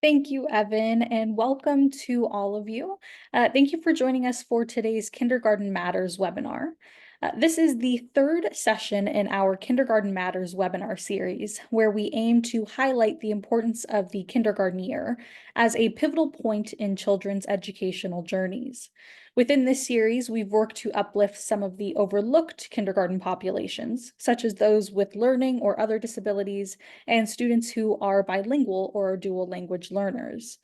Thank you, Evan, and welcome to all of you. Thank you for joining us for today's Kindergarten Matters webinar. This is the third session in our Kindergarten Matters webinar series, where we aim to highlight the importance of the kindergarten year as a pivotal point in children's educational journeys. Within this series, we've worked to uplift some of the overlooked kindergarten populations, such as those with learning or other disabilities, and students who are bilingual or dual language learners.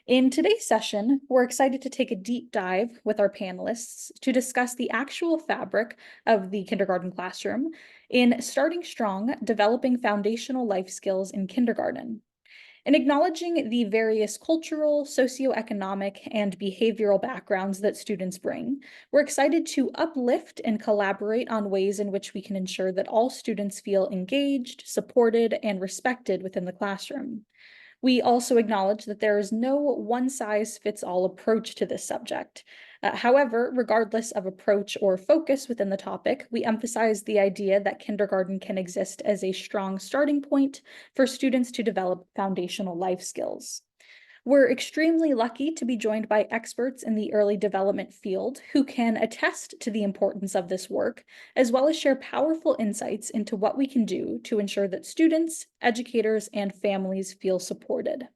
In today's session, we're excited to take a deep dive with our panelists to discuss the actual fabric of the kindergarten classroom in Starting Strong, Developing Foundational Life Skills in Kindergarten. In acknowledging the various cultural, socioeconomic, and behavioral backgrounds that students bring, we're excited to uplift and collaborate on ways in which we can ensure that all students feel engaged, supported, and respected within the classroom. We also acknowledge that there is no one-size-fits-all approach to this subject. However, regardless of approach or focus within the topic, we emphasize the idea that kindergarten can exist as a strong starting point for students to develop foundational life skills. We're extremely lucky to be joined by experts in the early development field who can attest to the importance of this work, as well as share powerful insights into what we can do to ensure that students, educators, and families feel supported.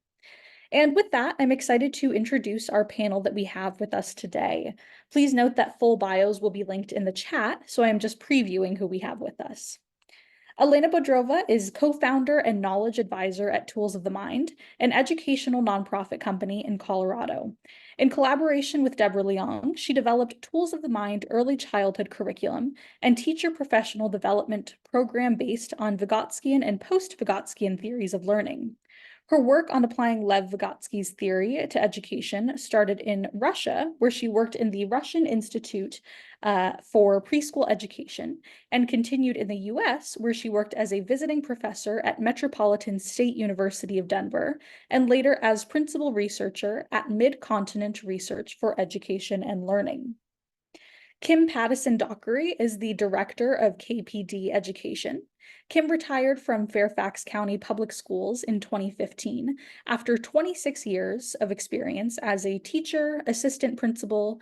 And with that, I'm excited to introduce our panel that we have with us today. Please note that full bios will be linked in the chat, so I'm just previewing who we have with us. Elena Bodrova is co-founder and knowledge advisor at Tools of the Mind, an educational nonprofit company in Colorado. In collaboration with Deborah Leong, she developed Tools of the Mind early childhood curriculum and teacher professional development program based on Vygotskian and post-Vygotskian theories of learning. Her work on applying Lev Vygotsky's theory to education started in Russia, where she worked in the Russian Institute for Preschool Education, and continued in the US, where she worked as a visiting professor at Metropolitan State University of Denver, and later as principal researcher at Mid-Continent Research for Education and Learning. Kim Pattison Dockery is the director of KPD Education. Kim retired from Fairfax County Public Schools in 2015 after 26 years of experience as a teacher, assistant principal,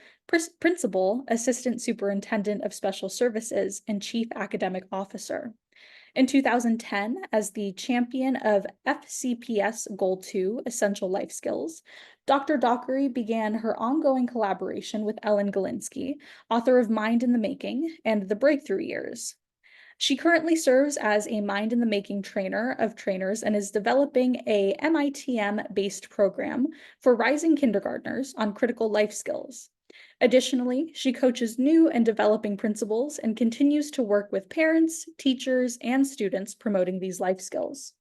assistant superintendent of special services, and chief academic officer. In 2010, as the champion of FCPS Goal 2 Essential Life Skills, Dr. Dockery began her ongoing collaboration with Ellen Galinsky, author of Mind in the Making and The Breakthrough Years. She currently serves as a Mind in the Making trainer of trainers and is developing a MITM-based program for rising kindergartners on critical life skills. Additionally, she coaches new and developing principals and continues to work with parents, teachers, and students promoting these life skills.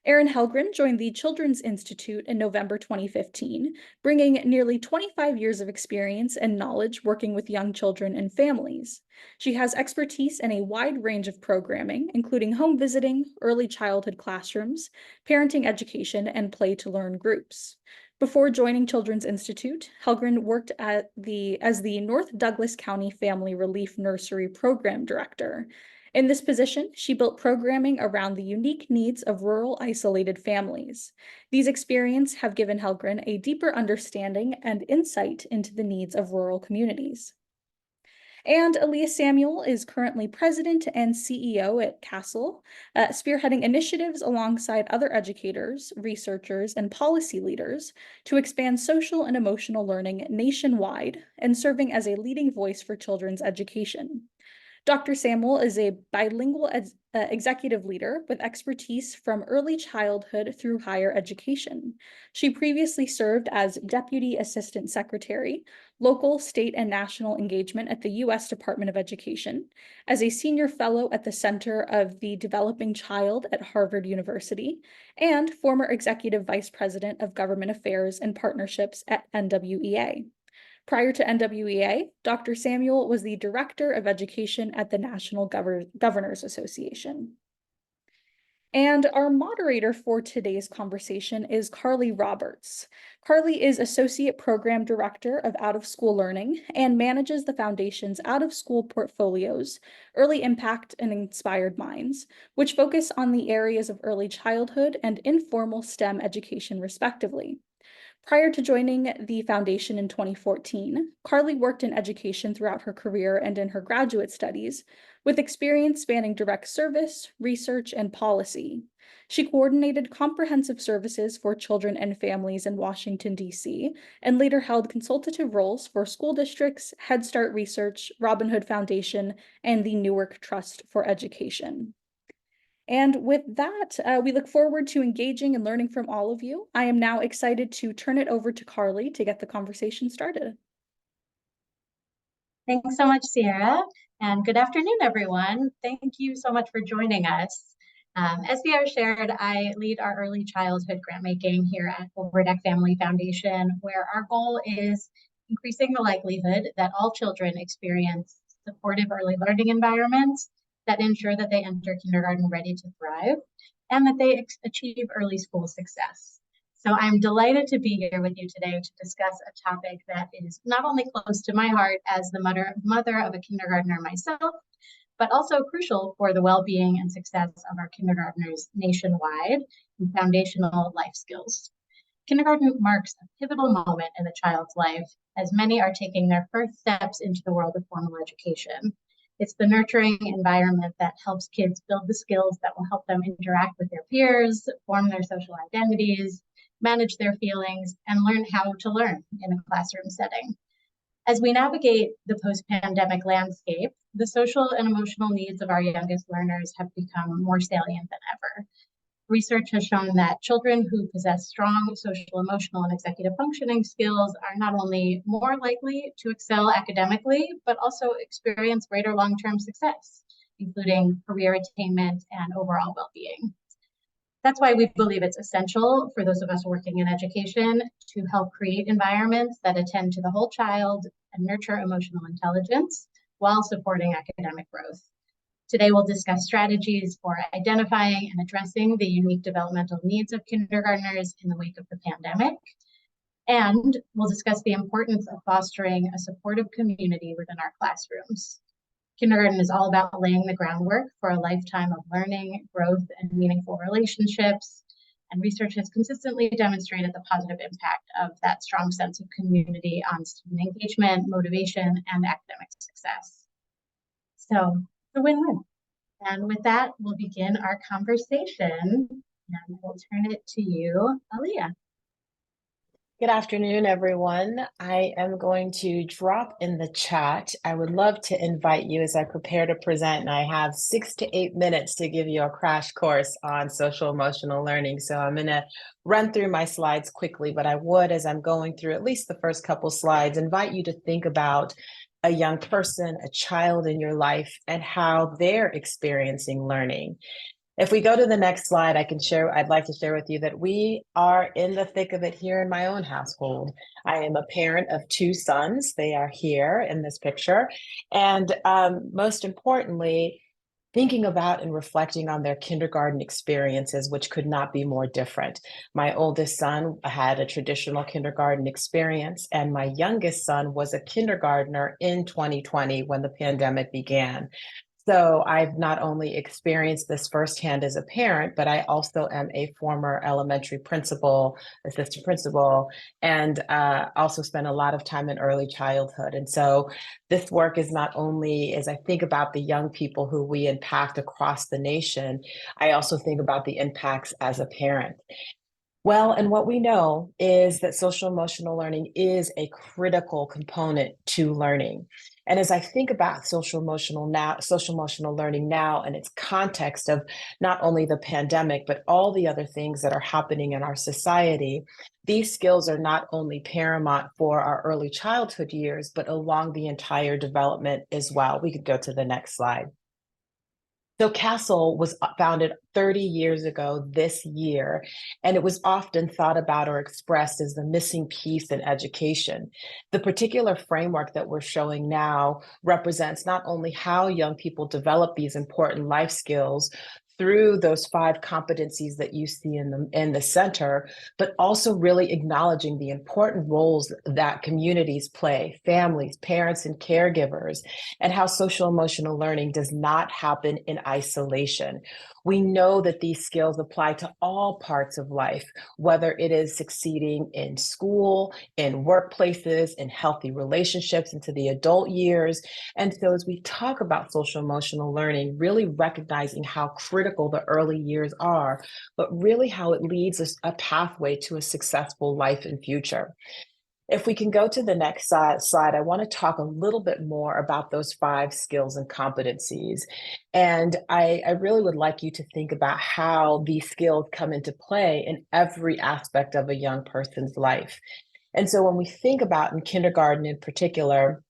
Erin Helgren joined the Children's Institute in November 2015, bringing nearly 25 years of experience and knowledge working with young children and families. She has expertise in a wide range of programming, including home visiting, early childhood classrooms, parenting education, and play-to-learn groups. Before joining Children's Institute, Helgren worked as the North Douglas County Family Relief Nursery Program Director. In this position, she built programming around the unique needs of rural isolated families. These experiences have given Helgren a deeper understanding and insight into the needs of rural communities. And Elias Samuel is currently president and CEO at Castle, spearheading initiatives alongside other educators, researchers, and policy leaders to expand social and emotional learning nationwide and serving as a leading voice for children's education. Dr. Samuel is a bilingual executive leader with expertise from early childhood through higher education. She previously served as Deputy Assistant Secretary, Local, State, and National Engagement at the U.S. Department of Education, as a Senior Fellow at the Center of the Developing Child at Harvard University, and former Executive Vice President of Government Affairs and Partnerships at NWEA. Prior to NWEA, Dr. Samuel was the Director of Education at the National Governors Association. And our moderator for today's conversation is Carly Roberts. Carly is Associate Program Director of Out of School Learning and manages the Foundation's Out of School Portfolios, Early Impact and Inspired Minds, which focus on the areas of early childhood and informal STEM education, respectively. Prior to joining the foundation in 2014, Carly worked in education throughout her career and in her graduate studies, with experience spanning direct service, research, and policy. She coordinated comprehensive services for children and families in Washington, D.C., and later held consultative roles for school districts, Head Start Research, Robin Hood Foundation, and the Newark Trust for Education. And with that, we look forward to engaging and learning from all of you. I am now excited to turn it over to Carly to get the conversation started. Thanks so much, Sierra, and good afternoon, everyone. Thank you so much for joining us. As Sierra shared, I lead our early childhood grant making here at Overdeck Family Foundation, where our goal is increasing the likelihood that all children experience supportive early learning environments that ensure that they enter kindergarten ready to thrive and that they achieve early school success. So I'm delighted to be here with you today to discuss a topic that is not only close to my heart as the mother of a kindergartner myself, but also crucial for the well-being and success of our kindergartners nationwide in foundational life skills. Kindergarten marks a pivotal moment in a child's life, as many are taking their first steps into the world of formal education. It's the nurturing environment that helps kids build the skills that will help them interact with their peers, form their social identities, manage their feelings, and learn how to learn in a classroom setting. As we navigate the post-pandemic landscape, the social and emotional needs of our youngest learners have become more salient than ever. Research has shown that children who possess strong social, emotional, and executive functioning skills are not only more likely to excel academically, but also experience greater long-term success, including career attainment and overall well-being. That's why we believe it's essential for those of us working in education to help create environments that attend to the whole child and nurture emotional intelligence while supporting academic growth. Today, we'll discuss strategies for identifying and addressing the unique developmental needs of kindergartners in the wake of the pandemic. And we'll discuss the importance of fostering a supportive community within our classrooms. Kindergarten is all about laying the groundwork for a lifetime of learning, growth, and meaningful relationships. And research has consistently demonstrated the positive impact of that strong sense of community on student engagement, motivation, and academic success. So it's a win-win. And with that, we'll begin our conversation. And we'll turn it to you, Aaliyah. Good afternoon, everyone. I am going to drop in the chat. I would love to invite you as I prepare to present, and I have 6 to 8 minutes to give you a crash course on social emotional learning. So I'm going to run through my slides quickly, but I would, as I'm going through at least the first couple slides, invite you to think about a young person, a child in your life, and how they're experiencing learning. If we go to the next slide, I'd like to share with you that we are in the thick of it here in my own household. I am a parent of 2 sons. They are here in this picture. And most importantly, thinking about and reflecting on their kindergarten experiences, which could not be more different. My oldest son had a traditional kindergarten experience, and my youngest son was a kindergartner in 2020 when the pandemic began. So I've not only experienced this firsthand as a parent, but I also am a former elementary principal, assistant principal, and also spent a lot of time in early childhood. And so this work is not only, as I think about the young people who we impact across the nation, I also think about the impacts as a parent. Well, and what we know is that social emotional learning is a critical component to learning. And as I think about social emotional learning now in its context of not only the pandemic, but all the other things that are happening in our society, these skills are not only paramount for our early childhood years, but along the entire development as well. We could go to the next slide. So CASEL was founded 30 years ago this year, and it was often thought about or expressed as the missing piece in education. The particular framework that we're showing now represents not only how young people develop these important life skills through those 5 competencies that you see in the center, but also really acknowledging the important roles that communities play, families, parents, and caregivers, and how social emotional learning does not happen in isolation. We know that these skills apply to all parts of life, whether it is succeeding in school, in workplaces, in healthy relationships, into the adult years. And so as we talk about social emotional learning, really recognizing how critical the early years are, but really how it leads us a pathway to a successful life and future. If we can go to the next slide, I want to talk a little bit more about those 5 skills and competencies. And I really would like you to think about how these skills come into play in every aspect of a young person's life. And so when we think about in kindergarten in particular,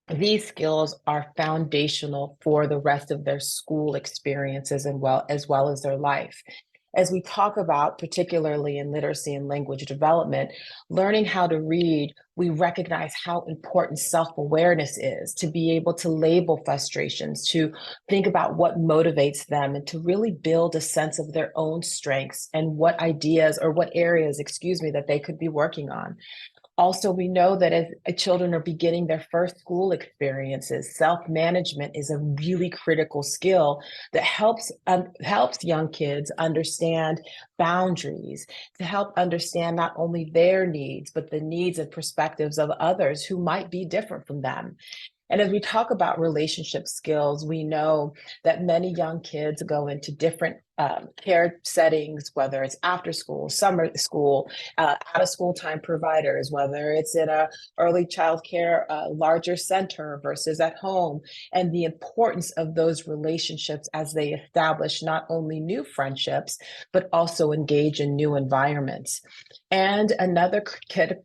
these skills are foundational for the rest of their school experiences and as well as their life. As we talk about, particularly in literacy and language development, learning how to read, we recognize how important self-awareness is, to be able to label frustrations, to think about what motivates them, and to really build a sense of their own strengths and what ideas or what areas, that they could be working on. Also, we know that as children are beginning their first school experiences, self-management is a really critical skill that helps young kids understand boundaries, to help understand not only their needs, but the needs and perspectives of others who might be different from them. And as we talk about relationship skills, we know that many young kids go into different care settings, whether it's after school, summer school, out of school time providers, whether it's in a early child care larger center versus at home, and the importance of those relationships as they establish not only new friendships, but also engage in new environments. And another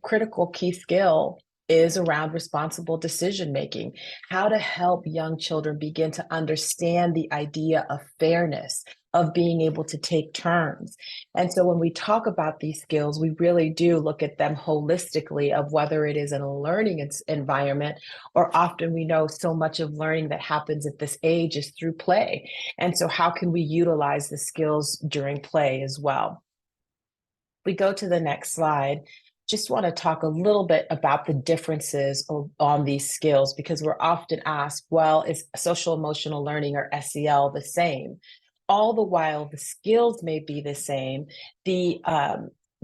critical key skill is around responsible decision making, how to help young children begin to understand the idea of fairness, of being able to take turns. And so when we talk about these skills, we really do look at them holistically, of whether it is in a learning environment, or often we know so much of learning that happens at this age is through play. And so how can we utilize the skills during play as well? We go to the next slide. Just want to talk a little bit about the differences on these skills, because we're often asked, well, is social emotional learning or SEL the same? All the while, the skills may be the same. The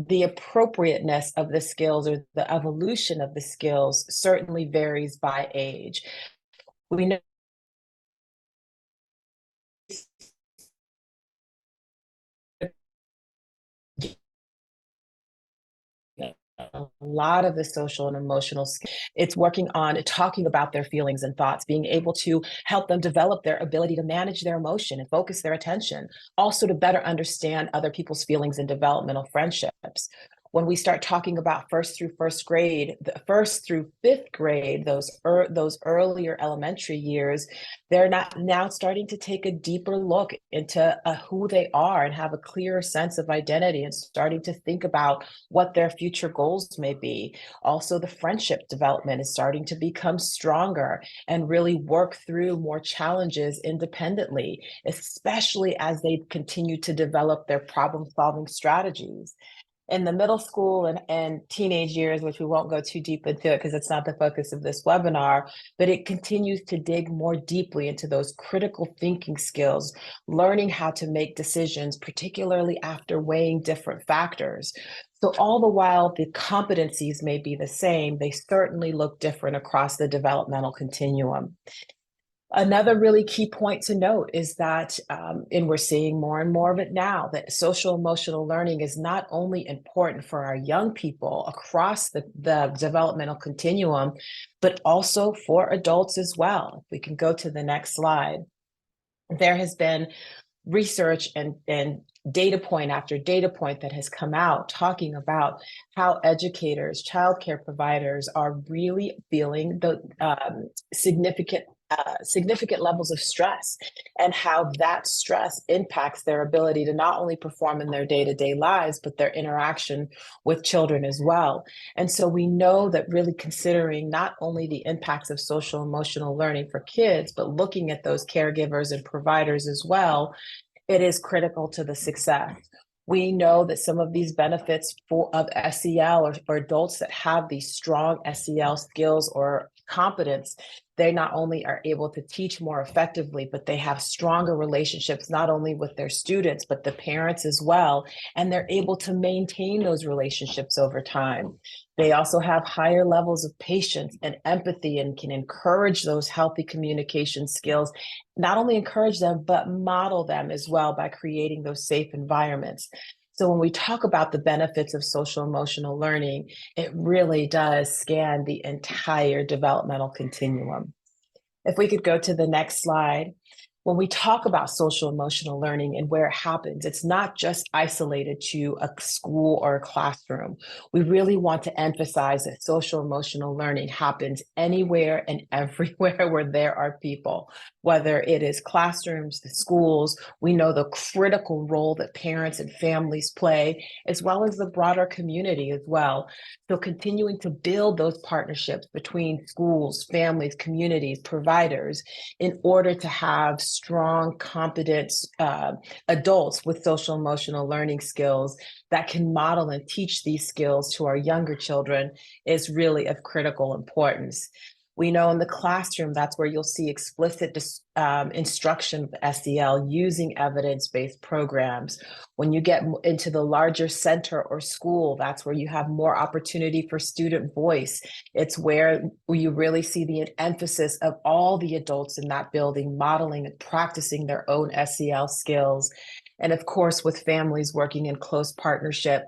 appropriateness of the skills or the evolution of the skills certainly varies by age. We know a lot of the social and emotional skills. It's working on talking about their feelings and thoughts, being able to help them develop their ability to manage their emotion and focus their attention, also to better understand other people's feelings and developmental friendships. When we start talking about first through fifth grade, those earlier elementary years, they're not now starting to take a deeper look into who they are and have a clearer sense of identity, and starting to think about what their future goals may be. Also, the friendship development is starting to become stronger and really work through more challenges independently, especially as they continue to develop their problem-solving strategies. In the middle school and teenage years, which we won't go too deep into it because it's not the focus of this webinar, but it continues to dig more deeply into those critical thinking skills, learning how to make decisions, particularly after weighing different factors. So all the while the competencies may be the same, they certainly look different across the developmental continuum. Another really key point to note is that, and we're seeing more and more of it now, that social emotional learning is not only important for our young people across the developmental continuum, but also for adults as well. If we can go to the next slide. There has been research and data point after data point that has come out talking about how educators, childcare providers are really feeling the significant levels of stress, and how that stress impacts their ability to not only perform in their day-to-day lives, but their interaction with children as well. And so we know that really considering not only the impacts of social emotional learning for kids, but looking at those caregivers and providers as well, it is critical to the success. We know that some of these benefits of SEL or adults that have these strong SEL skills or competence, they not only are able to teach more effectively, but they have stronger relationships, not only with their students, but the parents as well. And they're able to maintain those relationships over time. They also have higher levels of patience and empathy and can encourage those healthy communication skills, not only encourage them, but model them as well by creating those safe environments. So when we talk about the benefits of social emotional learning, it really does scan the entire developmental continuum. If we could go to the next slide. When we talk about social emotional learning and where it happens, it's not just isolated to a school or a classroom. We really want to emphasize that social emotional learning happens anywhere and everywhere where there are people, whether it is classrooms, the schools. We know the critical role that parents and families play, as well as the broader community as well. So continuing to build those partnerships between schools, families, communities, providers, in order to have strong, competent adults with social emotional learning skills that can model and teach these skills to our younger children is really of critical importance. We know in the classroom, that's where you'll see explicit instruction of SEL using evidence-based programs. When you get into the larger center or school, that's where you have more opportunity for student voice. It's where you really see the emphasis of all the adults in that building modeling and practicing their own SEL skills. And of course, with families working in close partnership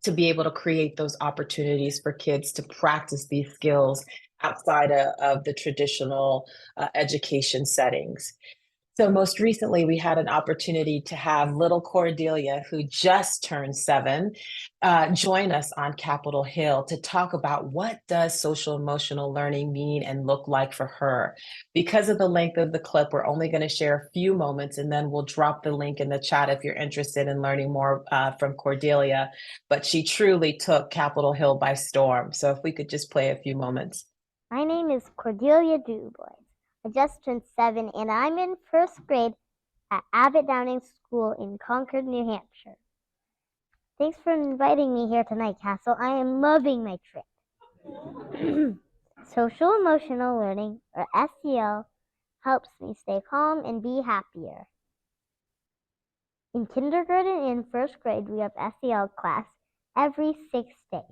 to be able to create those opportunities for kids to practice these skills outside of the traditional education settings. So most recently, we had an opportunity to have little Cordelia, who just turned 7, join us on Capitol Hill to talk about what does social emotional learning mean and look like for her. Because of the length of the clip, we're only going to share a few moments, and then we'll drop the link in the chat if you're interested in learning more from Cordelia. But she truly took Capitol Hill by storm. So if we could just play a few moments. My name is Cordelia Dubois. I just turned 7 and I'm in first grade at Abbott Downing School in Concord, New Hampshire. Thanks for inviting me here tonight, Castle. I am loving my trip. Social emotional learning, or SEL, helps me stay calm and be happier. In kindergarten and first grade, we have SEL class every 6 days,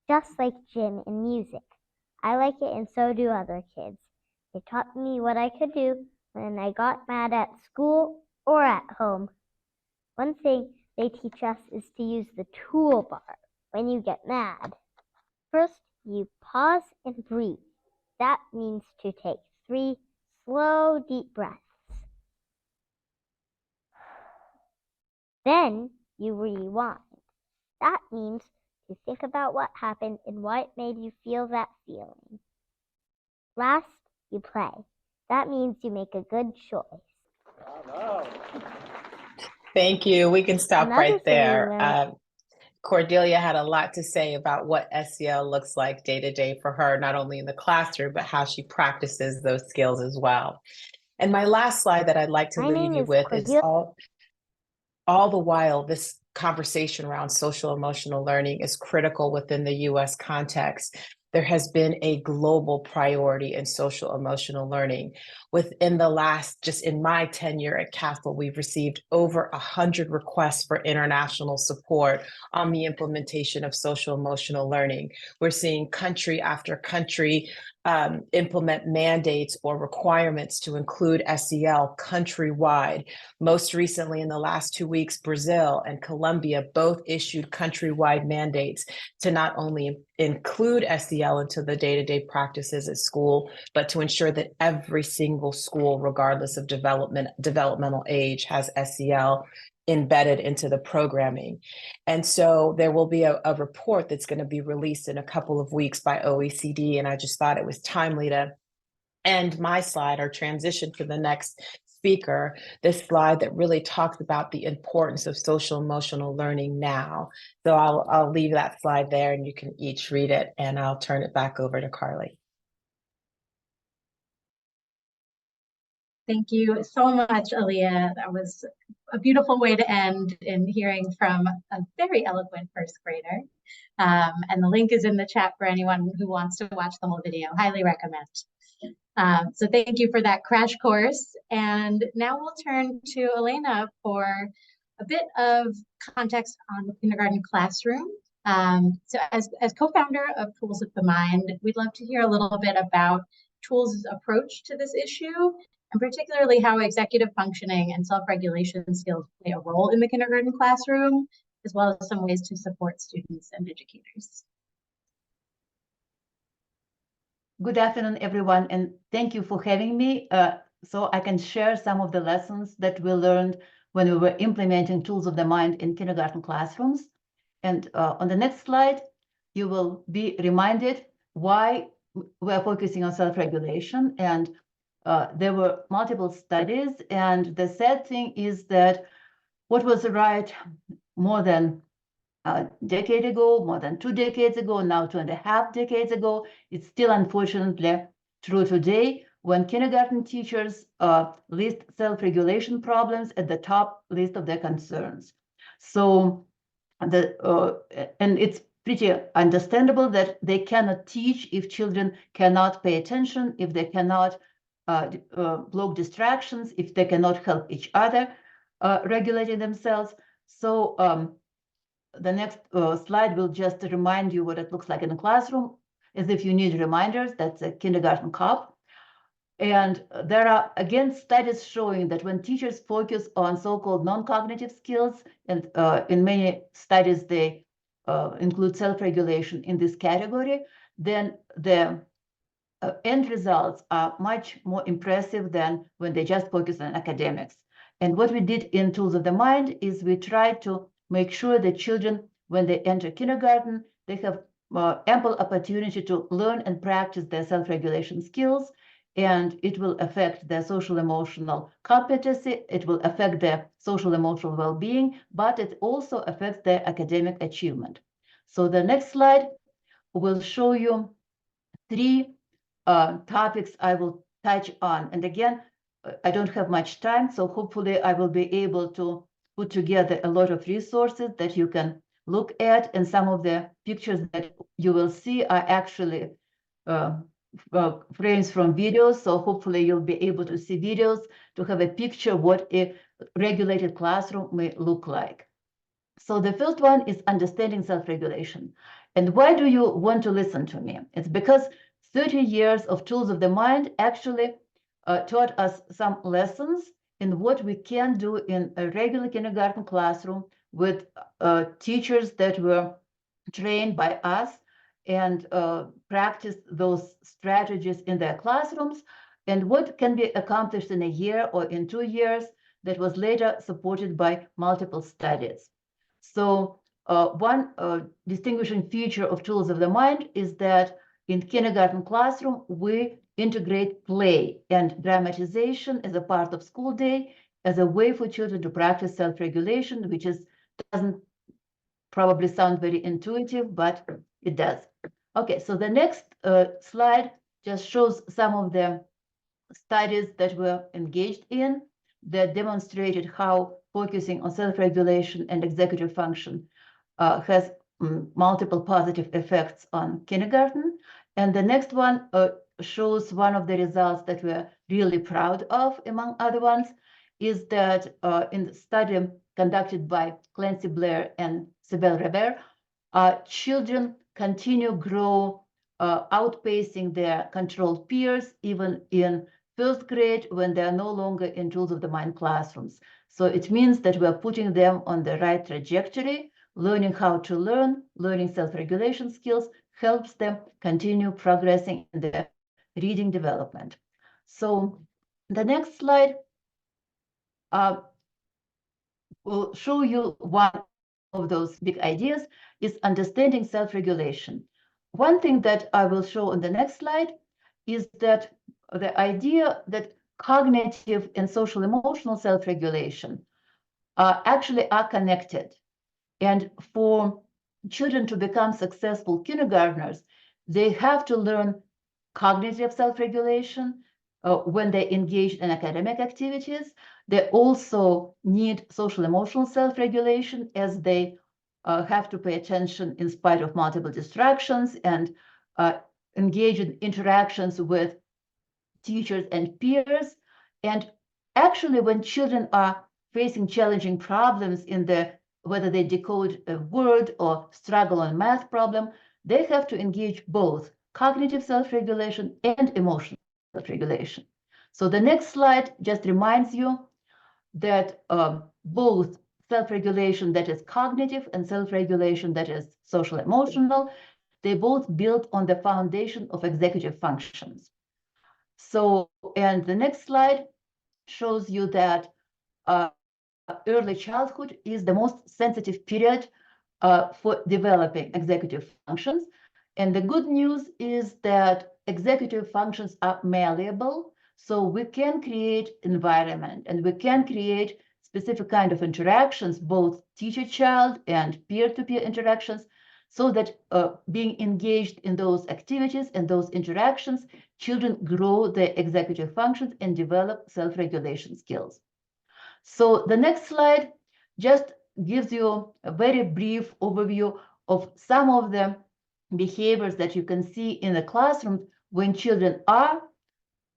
just like gym and music. I like it and so do other kids. They taught me what I could do when I got mad at school or at home. One thing they teach us is to use the toolbar when you get mad. First, you pause and breathe. That means to take 3 slow, deep breaths. Then you rewind. That means to think about what happened and what made you feel that feeling. Last, you play. That means you make a good choice. Thank you. We can stop Another right thing we there. learned- Cordelia had a lot to say about what SEL looks like day to day for her, not only in the classroom, but how she practices those skills as well. And my last slide that I'd like to My leave name you is with is Cordelia. all the while, this conversation around social emotional learning is critical within the US context. There has been a global priority in social emotional learning. Within the last, just in my tenure at Castle, we've received over 100 requests for international support on the implementation of social emotional learning. We're seeing country after country implement mandates or requirements to include SEL countrywide. Most recently, in the last 2 weeks, Brazil and Colombia both issued countrywide mandates to not only include SEL into the day-to-day practices at school, but to ensure that every single school, regardless of developmental age, has SEL embedded into the programming. And so there will be a report that's going to be released in a couple of weeks by OECD. And I just thought it was timely to end my slide or transition to the next speaker, this slide that really talks about the importance of social emotional learning now. So I'll leave that slide there and you can each read it, and I'll turn it back over to Carly. Thank you so much, Aaliyah. That was a beautiful way to end in hearing from a very eloquent first grader. And the link is in the chat for anyone who wants to watch the whole video. Highly recommend. So thank you for that crash course. And now we'll turn to Elena for a bit of context on the kindergarten classroom. So as co-founder of Tools of the Mind, we'd love to hear a little bit about Tools' approach to this issue, and particularly how executive functioning and self-regulation skills play a role in the kindergarten classroom, as well as some ways to support students and educators. Good afternoon, everyone, and thank you for having me so I can share some of the lessons that we learned when we were implementing Tools of the Mind in kindergarten classrooms. And on the next slide, you will be reminded why we're focusing on self-regulation. And there were multiple studies, and the sad thing is that what was right more than a decade ago, more than 2 decades ago, now 2.5 decades ago, it's still unfortunately true today when kindergarten teachers list self-regulation problems at the top list of their concerns. So and it's pretty understandable that they cannot teach if children cannot pay attention, if they cannot block distractions, if they cannot help each other regulating themselves. So the next slide will just remind you what it looks like in the classroom, as if you need reminders. That's a kindergarten cop. And there are, again, studies showing that when teachers focus on so-called non-cognitive skills, and in many studies they include self-regulation in this category, then the end results are much more impressive than when they just focus on academics. And what we did in Tools of the Mind is we tried to make sure that children, when they enter kindergarten, they have ample opportunity to learn and practice their self-regulation skills, and it will affect their social-emotional competency, it will affect their social-emotional well-being, but it also affects their academic achievement. So the next slide will show you 3 topics I will touch on. And again, I don't have much time, so hopefully I will be able to put together a lot of resources that you can look at, and some of the pictures that you will see are actually frames from videos, so hopefully you'll be able to see videos to have a picture what a regulated classroom may look like. So the first one is understanding self-regulation. And why do you want to listen to me? It's because 30 years of Tools of the Mind actually taught us some lessons in what we can do in a regular kindergarten classroom with teachers that were trained by us and practiced those strategies in their classrooms, and what can be accomplished in a year or in 2 years that was later supported by multiple studies. So one distinguishing feature of Tools of the Mind is that in kindergarten classroom, we integrate play and dramatization as a part of school day, as a way for children to practice self-regulation, which doesn't probably sound very intuitive, but it does. Okay, so the next slide just shows some of the studies that were engaged in that demonstrated how focusing on self-regulation and executive function has multiple positive effects on kindergarten. And the next one shows one of the results that we're really proud of, among other ones, is that in the study conducted by Clancy Blair and Sibel Rever, children continue grow outpacing their controlled peers, even in first grade when they are no longer in Tools of the Mind classrooms. So it means that we are putting them on the right trajectory. Learning how to learn, learning self-regulation skills helps them continue progressing in their reading development. So the next slide will show you one of those big ideas is understanding self-regulation. One thing that I will show on the next slide is that the idea that cognitive and social emotional self-regulation actually are connected. And for children to become successful kindergartners, they have to learn cognitive self-regulation, when they engage in academic activities. They also need social emotional self-regulation, as they have to pay attention in spite of multiple distractions, and engage in interactions with teachers and peers. And actually, when children are facing challenging problems in whether they decode a word or struggle on a math problem, they have to engage both cognitive self-regulation and emotional self-regulation. So the next slide just reminds you that both self-regulation that is cognitive and self-regulation that is social emotional, they both build on the foundation of executive functions. So, and the next slide shows you that early childhood is the most sensitive period for developing executive functions. And the good news is that executive functions are malleable, so we can create environment and we can create specific kind of interactions, both teacher-child and peer-to-peer interactions, so that being engaged in those activities and those interactions, children grow their executive functions and develop self-regulation skills. So the next slide just gives you a very brief overview of some of the behaviors that you can see in the classroom when children are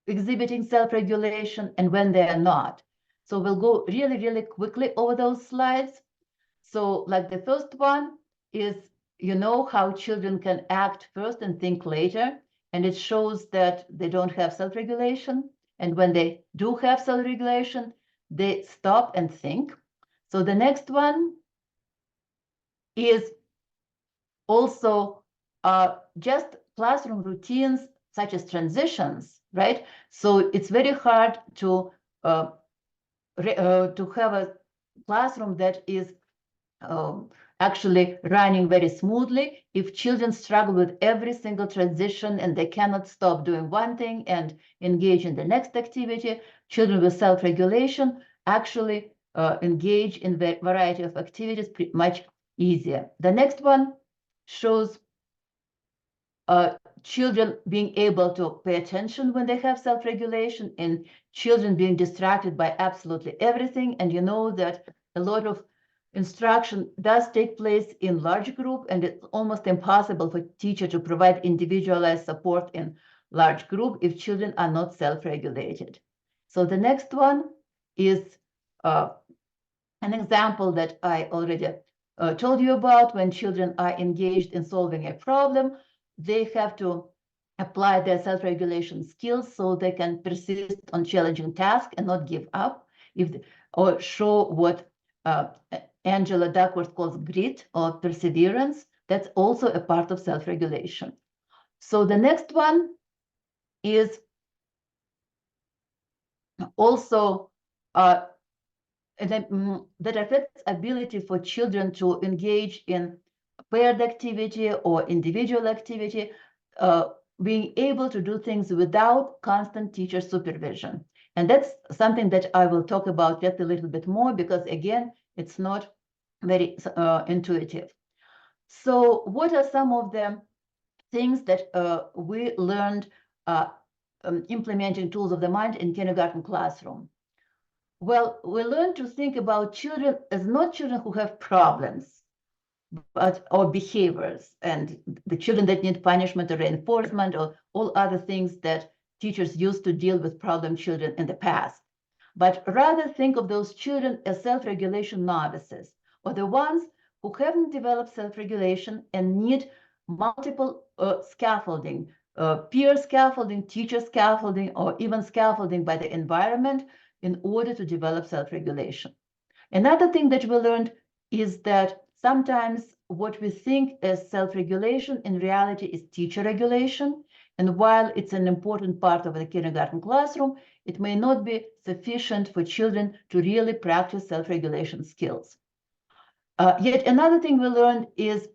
exhibiting self-regulation and when they are not. So we'll go really, really quickly over those slides. So like the first one is, you know how children can act first and think later, and it shows that they don't have self-regulation. And when they do have self-regulation, they stop and think. So the next one is also just classroom routines such as transitions, right? So it's very hard to have a classroom that is actually running very smoothly. If children struggle with every single transition and they cannot stop doing one thing and engage in the next activity, children with self-regulation actually engage in a variety of activities much easier. The next one shows children being able to pay attention when they have self-regulation, and children being distracted by absolutely everything. And you know that a lot of instruction does take place in large group, and it's almost impossible for teacher to provide individualized support in large group if children are not self-regulated. So the next one is an example that I already told you about. When children are engaged in solving a problem, they have to apply their self-regulation skills so they can persist on challenging tasks and not give up, or show what Angela Duckworth calls grit or perseverance. That's also a part of self-regulation. So the next one is also that affects ability for children to engage in paired activity or individual activity, being able to do things without constant teacher supervision. And that's something that I will talk about just a little bit more, because again, it's not very intuitive. So what are some of the things that we learned implementing tools of the mind in kindergarten classroom? Well, we learn to think about children as not children who have problems, or behaviors, and the children that need punishment or reinforcement or all other things that teachers used to deal with problem children in the past. But rather think of those children as self-regulation novices, or the ones who haven't developed self-regulation and need multiple scaffolding, peer scaffolding, teacher scaffolding, or even scaffolding by the environment in order to develop self-regulation. Another thing that we learned is that sometimes what we think as self-regulation in reality is teacher regulation. And while it's an important part of the kindergarten classroom, it may not be sufficient for children to really practice self-regulation skills. Yet another thing we learned is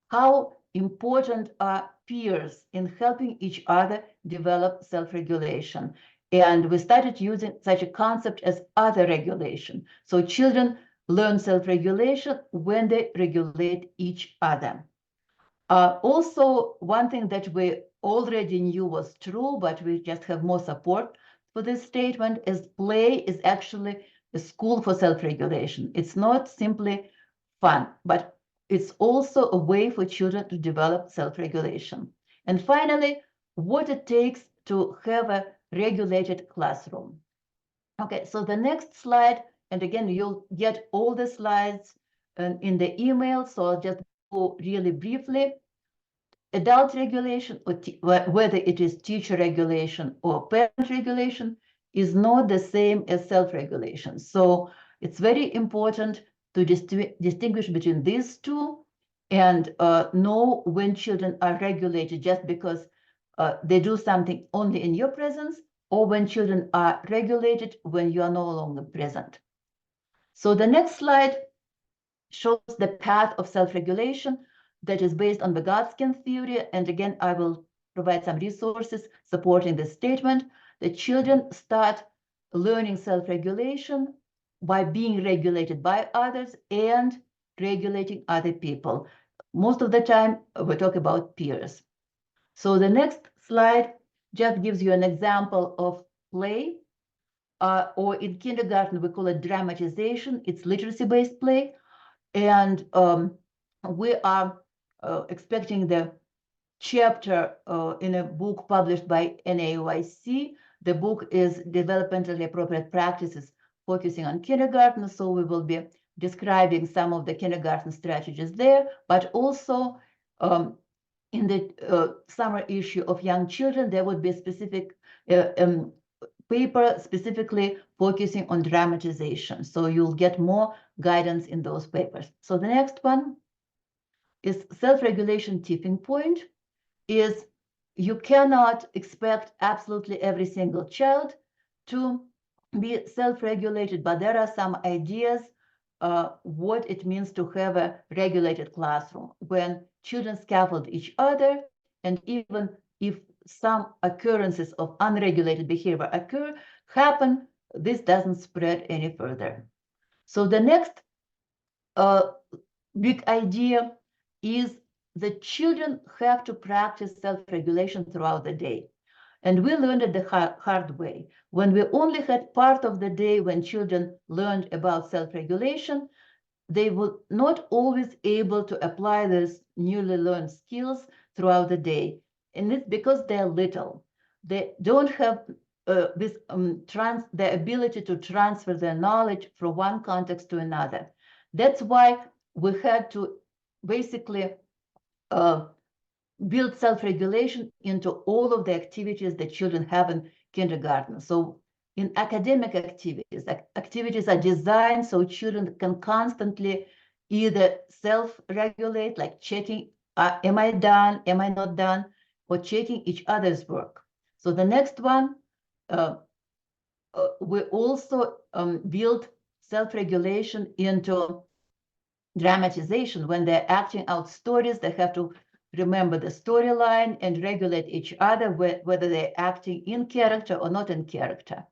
how important are peers in helping each other develop self-regulation. And we started using such a concept as other regulation. So children learn self-regulation when they regulate each other. Also, one thing that we already knew was true, but we just have more support for this statement, is play is actually a school for self-regulation. It's not simply fun, but it's also a way for children to develop self-regulation. And finally, what it takes to have a regulated classroom. Okay, so the next slide, and again, you'll get all the slides in the email, so I'll just go really briefly. Adult regulation, or whether it is teacher regulation or parent regulation, is not the same as self-regulation. So it's very important to distinguish between these two and know when children are regulated just because they do something only in your presence, or when children are regulated when you are no longer present. So the next slide shows the path of self-regulation that is based on Vygotsky theory. And again, I will provide some resources supporting this statement. The children start learning self-regulation by being regulated by others and regulating other people. Most of the time, we talk about peers. So the next slide just gives you an example of play, or in kindergarten, we call it dramatization. It's literacy-based play. And we are expecting the chapter in a book published by NAUIC. The book is Developmentally Appropriate Practices focusing on kindergarten. So we will be describing some of the kindergarten strategies there, but also in the summer issue of Young Children, there would be a specific paper specifically focusing on dramatization. So you'll get more guidance in those papers. So the next one is self-regulation tipping point. Is you cannot expect absolutely every single child to be self-regulated, but there are some ideas what it means to have a regulated classroom when children scaffold each other, and even if some occurrences of unregulated behavior happen, this doesn't spread any further. So the next big idea is the children have to practice self-regulation throughout the day. And we learned it the hard way. When we only had part of the day when children learned about self-regulation, they were not always able to apply these newly learned skills throughout the day. And it's because they're little. They don't have the ability to transfer their knowledge from one context to another. That's why we had to basically build self-regulation into all of the activities that children have in kindergarten. So in academic activities are designed so children can constantly either self-regulate, like checking, am I done, am I not done, or checking each other's work. So the next one, we also build self-regulation into dramatization. When they're acting out stories, they have to remember the storyline and regulate each other, whether they're acting in character or not in character.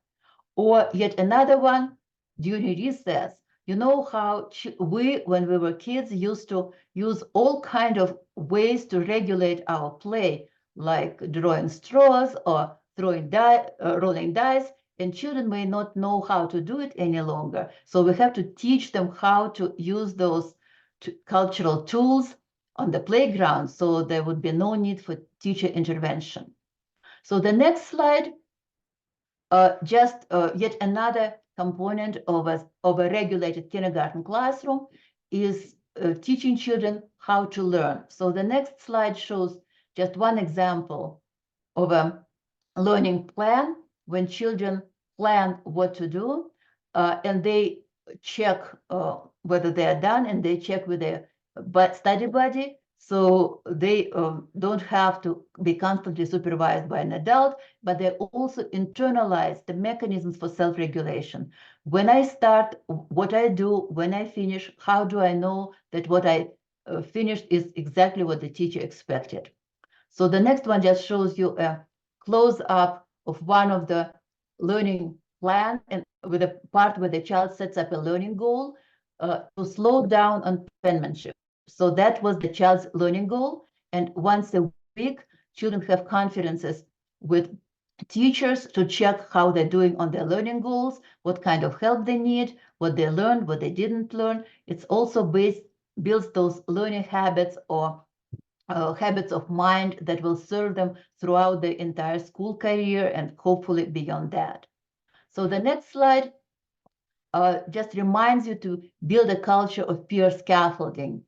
Or yet another one, during recess, you know how we, when we were kids, used to use all kinds of ways to regulate our play, like drawing straws or throwing rolling dice, and children may not know how to do it any longer. So we have to teach them how to use those cultural tools on the playground, so there would be no need for teacher intervention. So the next slide, yet another component of a regulated kindergarten classroom is teaching children how to learn. So the next slide shows just one example of a learning plan when children plan what to do, and they check whether they are done, and they check with their study buddy, so they don't have to be constantly supervised by an adult, but they also internalize the mechanisms for self-regulation. When I start, what I do, when I finish, how do I know that what I finished is exactly what the teacher expected? So the next one just shows you a close-up of one of the learning plan, and with a part where the child sets up a learning goal to slow down on penmanship. So that was the child's learning goal. And once a week, children have conferences with teachers to check how they're doing on their learning goals, what kind of help they need, what they learned, what they didn't learn. It's also builds those learning habits or habits of mind that will serve them throughout the entire school career and hopefully beyond that. So the next slide just reminds you to build a culture of peer scaffolding.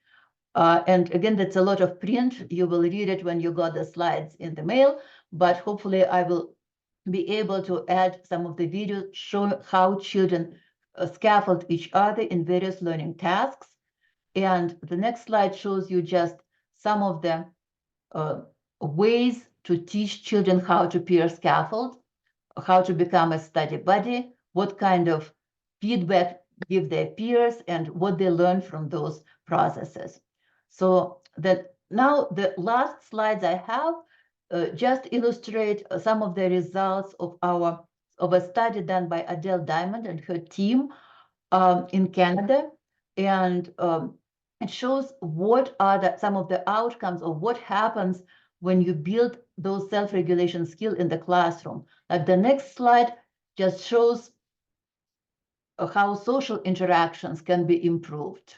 And again, that's a lot of print. You will read it when you got the slides in the mail, but hopefully I will be able to add some of the videos showing how children scaffold each other in various learning tasks. And the next slide shows you just some of the ways to teach children how to peer scaffold, how to become a study buddy, what kind of feedback give their peers, and what they learn from those processes. So that now the last slides I have just illustrate some of the results of a study done by Adele Diamond and her team in Canada, and it shows what are some of the outcomes of what happens when you build those self-regulation skills in the classroom. Like the next slide just shows how social interactions can be improved.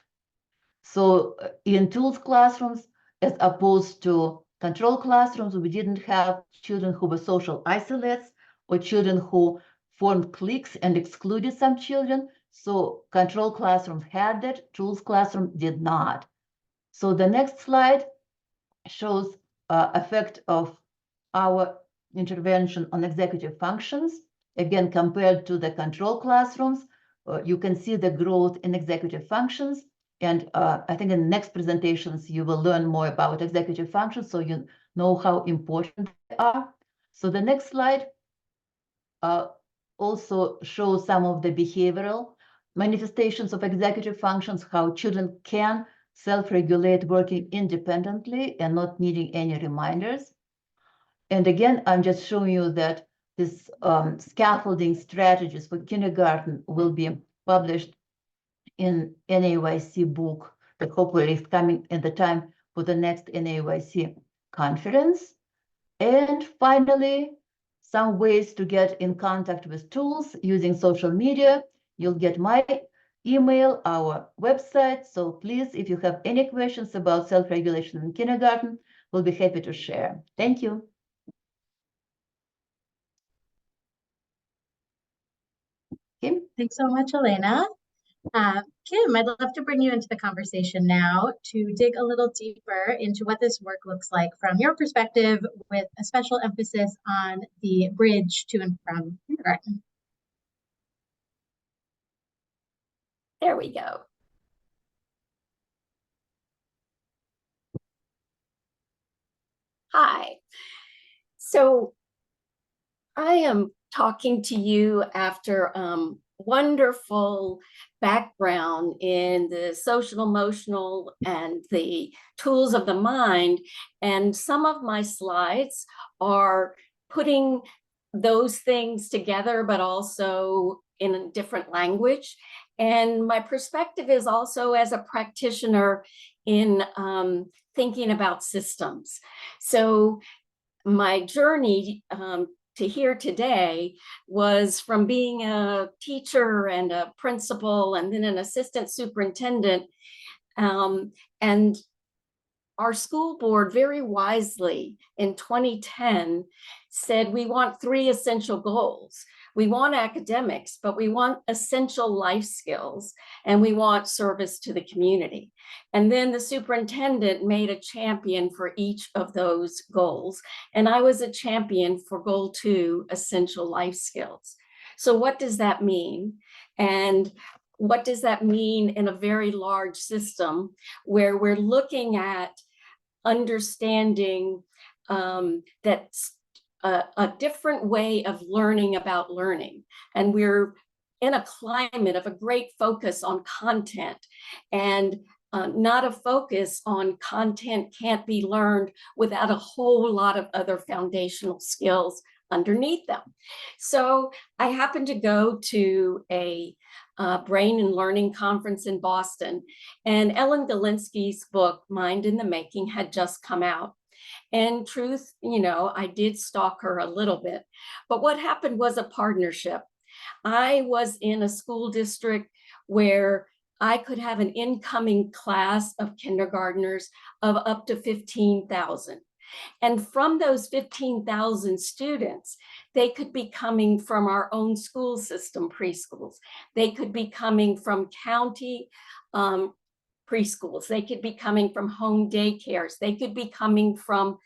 So in tools classrooms, as opposed to control classrooms, we didn't have children who were social isolates or children who formed cliques and excluded some children. So control classrooms had that, tools classroom did not. So the next slide shows effect of our intervention on executive functions. Again, compared to the control classrooms, you can see the growth in executive functions. And I think in the next presentations, you will learn more about executive functions so you know how important they are. So the next slide also shows some of the behavioral manifestations of executive functions, how children can self-regulate working independently and not needing any reminders. And again, I'm just showing you that this scaffolding strategies for kindergarten will be published in NAYC book that hopefully is coming in the time for the next NAYC conference. And finally, some ways to get in contact with tools using social media. You'll get my email, our website. So please, if you have any questions about self-regulation in kindergarten, we'll be happy to share. Thank you. Kim? Thanks so much, Elena. Kim, I'd love to bring you into the conversation now to dig a little deeper into what this work looks like from your perspective, with a special emphasis on the bridge to and from kindergarten. There we go. Hi. So I am talking to you after wonderful background in the social emotional and the tools of the mind. And some of my slides are putting those things together, but also in a different language. And my perspective is also as a practitioner in thinking about systems. So my journey to here today was from being a teacher and a principal and then an assistant superintendent. And our school board very wisely in 2010 said, we want 3 essential goals. We want academics, but we want essential life skills, and we want service to the community. And then the superintendent made a champion for each of those goals. And I was a champion for goal 2, essential life skills. So what does that mean? And what does that mean in a very large system where we're looking at understanding that a different way of learning about learning. And we're in a climate of a great focus on content and not a focus on content can't be learned without a whole lot of other foundational skills underneath them. So I happened to go to a brain and learning conference in Boston, and Ellen Galinsky's book, Mind in the Making, had just come out. And truth, I did stalk her a little bit. But what happened was a partnership. I was in a school district where I could have an incoming class of kindergartners of up to 15,000. And from those 15,000 students, they could be coming from our own school system preschools. They could be coming from county preschools. They could be coming from home daycares. They could be coming from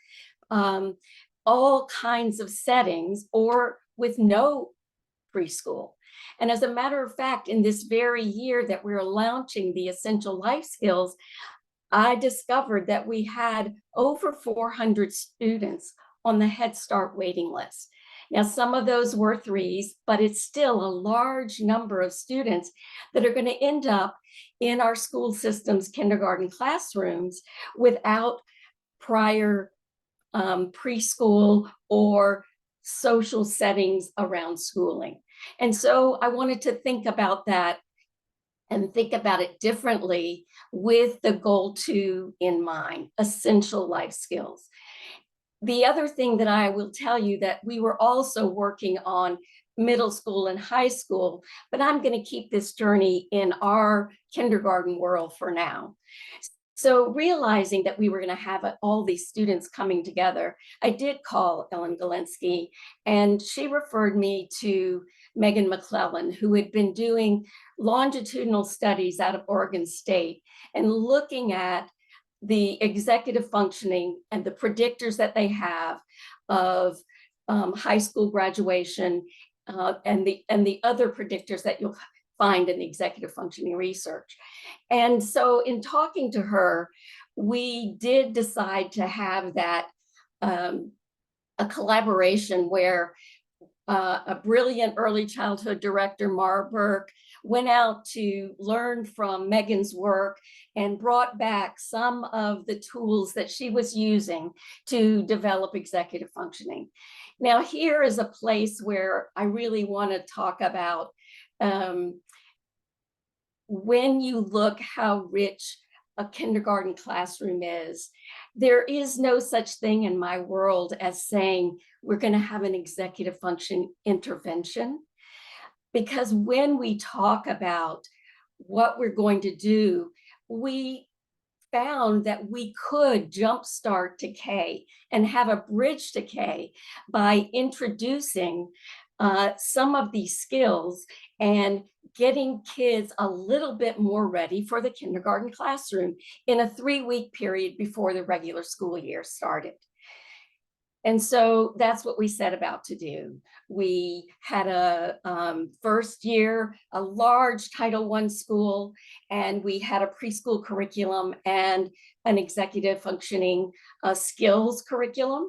all kinds of settings or with no preschool. And as a matter of fact, in this very year that we're launching the Essential Life Skills, I discovered that we had over 400 students on the Head Start waiting list. Now, some of those were threes, but it's still a large number of students that are going to end up in our school system's kindergarten classrooms without prior preschool or social settings around schooling. And so I wanted to think about that and think about it differently with the goal 2 in mind, essential life skills. The other thing that I will tell you that we were also working on middle school and high school, but I'm going to keep this journey in our kindergarten world for now. So realizing that we were going to have all these students coming together, I did call Ellen Galinsky, and she referred me to Megan McClellan, who had been doing longitudinal studies out of Oregon State and looking at the executive functioning and the predictors that they have of high school graduation and the other predictors that you'll find in the executive functioning research. And so in talking to her, we did decide to have that a collaboration where a brilliant early childhood director, Mara Burke, went out to learn from Megan's work and brought back some of the tools that she was using to develop executive functioning. Now, here is a place where I really want to talk about when you look how rich a kindergarten classroom is, there is no such thing in my world as saying we're going to have an executive function intervention. Because when we talk about what we're going to do, we found that we could jumpstart to K and have a bridge to K by introducing some of these skills and getting kids a little bit more ready for the kindergarten classroom in a 3-week period before the regular school year started. And so that's what we set about to do. We had a first year, a large Title I school, and we had a preschool curriculum and an executive functioning skills curriculum.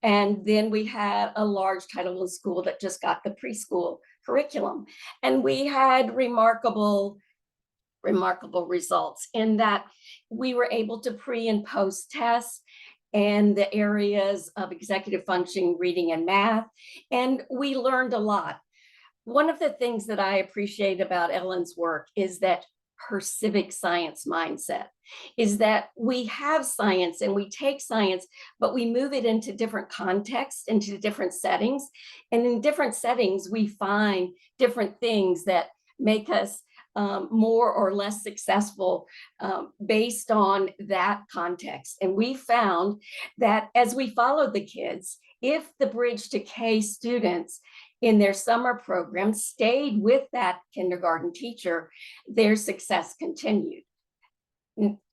And then we had a large Title I school that just got the preschool curriculum. And we had remarkable results in that we were able to pre and post test and the areas of executive functioning, reading and math. And we learned a lot. One of the things that I appreciate about Ellen's work is that her civic science mindset is that we have science and we take science, but we move it into different contexts, into different settings. And in different settings, we find different things that make us more or less successful based on that context. And we found that as we followed the kids, if the Bridge to K students in their summer program stayed with that kindergarten teacher, their success continued,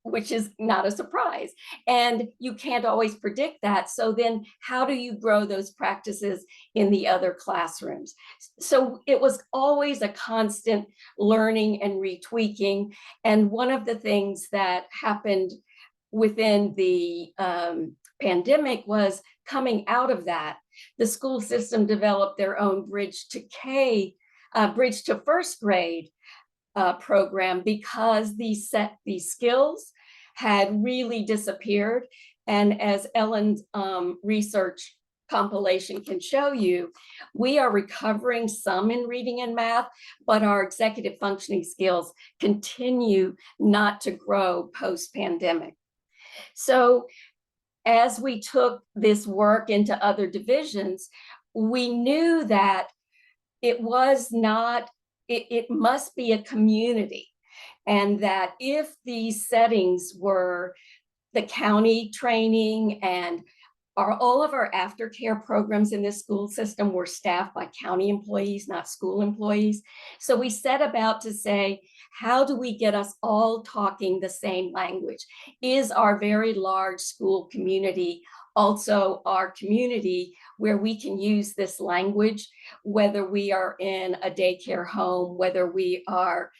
which is not a surprise. And you can't always predict that. So then how do you grow those practices in the other classrooms? So it was always a constant learning and retweaking. And one of the things that happened within the pandemic was coming out of that, the school system developed their own Bridge to K, Bridge to First Grade program because these skills had really disappeared. And as Ellen's research compilation can show you, we are recovering some in reading and math, but our executive functioning skills continue not to grow post-pandemic. So as we took this work into other divisions, we knew that it was not, it must be a community. And that if these settings were the county training and all of our aftercare programs in this school system were staffed by county employees, not school employees. So we set about to say, how do we get us all talking the same language? Is our very large school community also our community where we can use this language, whether we are in a daycare home, whether we are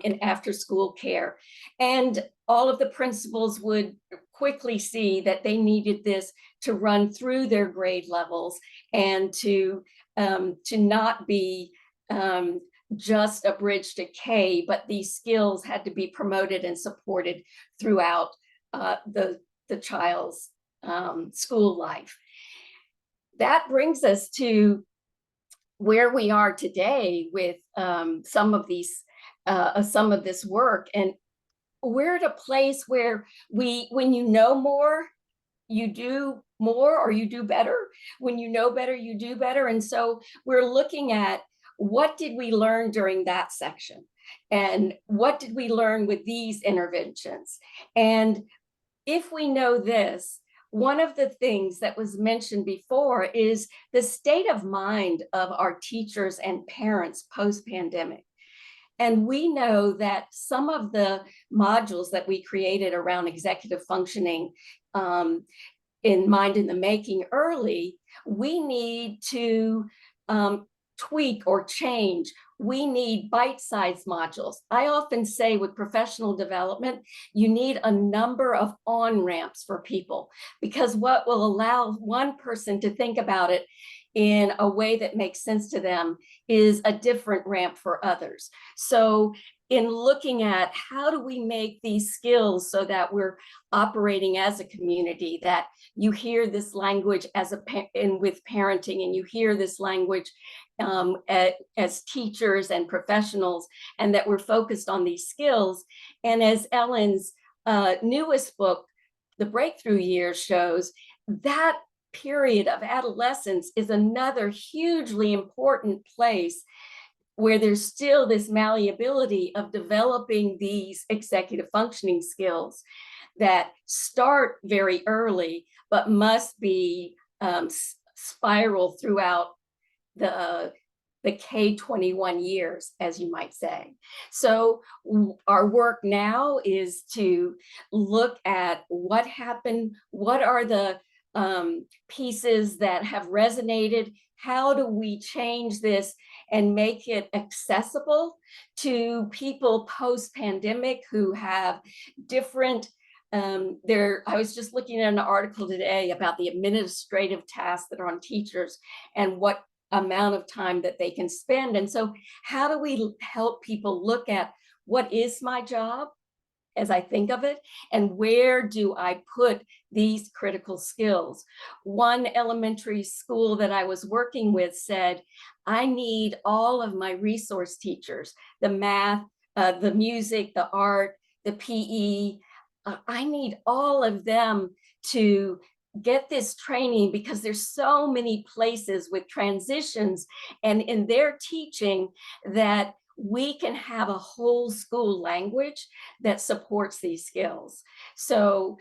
in after-school care? And all of the principals would quickly see that they needed this to run through their grade levels and to not be just a bridge to K, but these skills had to be promoted and supported throughout the child's school life. That brings us to where we are today with some of this work, and we're at a place where when you know more, you do more, or you do better. When you know better, you do better. And so we're looking at, what did we learn during that section? And what did we learn with these interventions? And if we know this, one of the things that was mentioned before is the state of mind of our teachers and parents post-pandemic. And we know that some of the modules that we created around executive functioning in Mind in the Making early, we need to tweak or change. We need bite-sized modules. I often say with professional development, you need a number of on-ramps for people, because what will allow one person to think about it in a way that makes sense to them is a different ramp for others. So in looking at how do we make these skills so that we're operating as a community, that you hear this language with parenting, and you hear this language as teachers and professionals, and that we're focused on these skills. And as Ellen's newest book, The Breakthrough Years, shows, that period of adolescence is another hugely important place where there's still this malleability of developing these executive functioning skills that start very early, but must be spiral throughout the K-21 years, as you might say. So our work now is to look at what happened, what are the pieces that have resonated, how do we change this and make it accessible to people post-pandemic who have different, I was just looking at an article today about the administrative tasks that are on teachers and what amount of time that they can spend. And so how do we help people look at, what is my job as I think of it, and where do I put these critical skills? One elementary school that I was working with said, I need all of my resource teachers, the math, the music, the art, the PE, I need all of them to get this training, because there's so many places with transitions and in their teaching that we can have a whole school language that supports these skills. So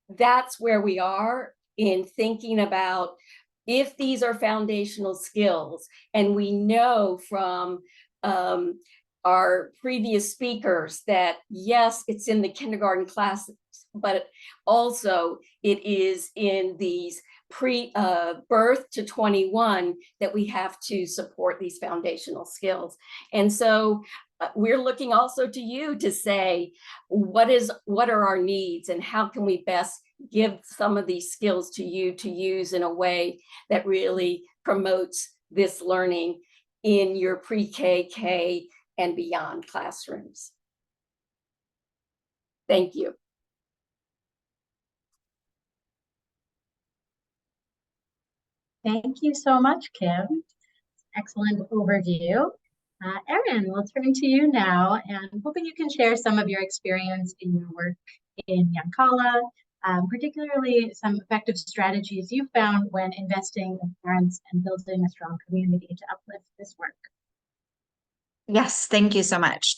that's where we are in thinking about, if these are foundational skills, and we know from our previous speakers that yes, it's in the kindergarten classes, but also it is in these birth to 21 that we have to support these foundational skills. And so we're looking also to you to say, what are our needs, and how can we best give some of these skills to you to use in a way that really promotes this learning in your pre-K, K, and beyond classrooms. Thank you. Thank you so much, Kim. Excellent overview. Erin, we'll turn to you now, and hoping you can share some of your experience in your work in Yankala, particularly some effective strategies you found when investing in parents and building a strong community to uplift this work. Yes, thank you so much.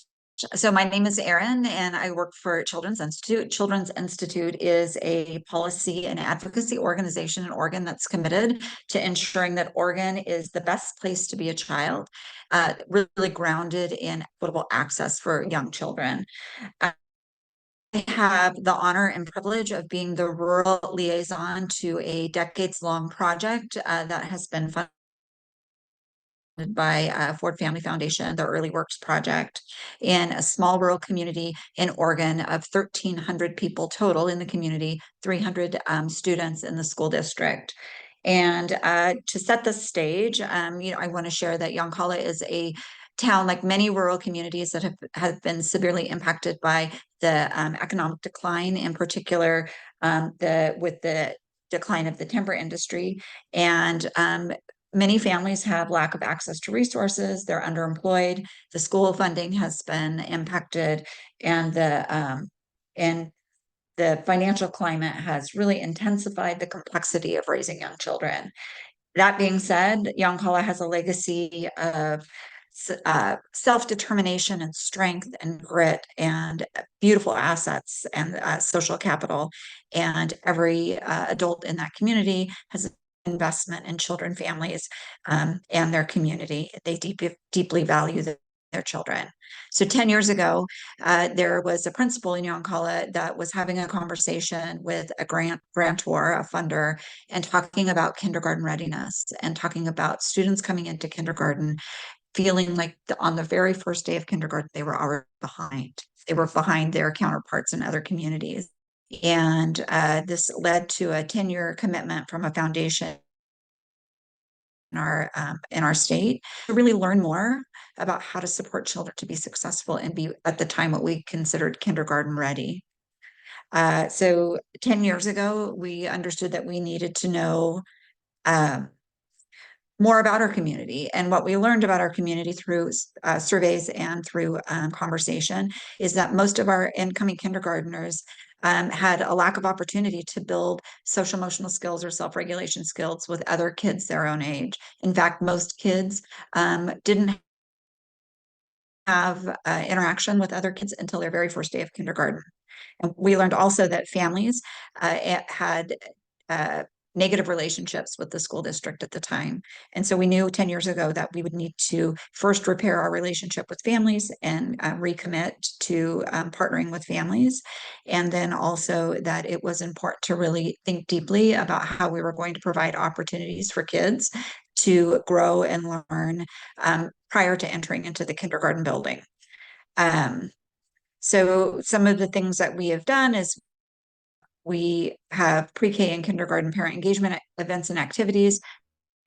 So my name is Erin and I work for Children's Institute. Children's Institute is a policy and advocacy organization in Oregon that's committed to ensuring that Oregon is the best place to be a child, really grounded in equitable access for young children. I have the honor and privilege of being the rural liaison to a decades-long project that has been funded by Ford Family Foundation, the Early Works Project, in a small rural community in Oregon of 1,300 people total in the community, 300 students in the school district. And to set the stage, I want to share that Yoncalla is a town like many rural communities that have been severely impacted by the economic decline, in particular with the decline of the timber industry. And many families have lack of access to resources. They're underemployed. The school funding has been impacted, and the financial climate has really intensified the complexity of raising young children. That being said, Yoncalla has a legacy of self-determination and strength and grit and beautiful assets and social capital. And every adult in that community has investment in children, families, and their community. They deeply value their children. So 10 years ago, there was a principal in Yoncalla that was having a conversation with a grantor, a funder, and talking about kindergarten readiness and talking about students coming into kindergarten feeling like on the very first day of kindergarten, they were already behind. They were behind their counterparts in other communities. And this led to a 10-year commitment from a foundation in our state to really learn more about how to support children to be successful and be at the time what we considered kindergarten ready. So 10 years ago, we understood that we needed to know more about our community. And what we learned about our community through surveys and through conversation is that most of our incoming kindergartners had a lack of opportunity to build social emotional skills or self-regulation skills with other kids their own age. In fact, most kids didn't have interaction with other kids until their very first day of kindergarten. And we learned also that families had negative relationships with the school district at the time. And so we knew 10 years ago that we would need to first repair our relationship with families and recommit to partnering with families. And then also that it was important to really think deeply about how we were going to provide opportunities for kids to grow and learn prior to entering into the kindergarten building. So some of the things that we have done is we have pre-K and kindergarten parent engagement events and activities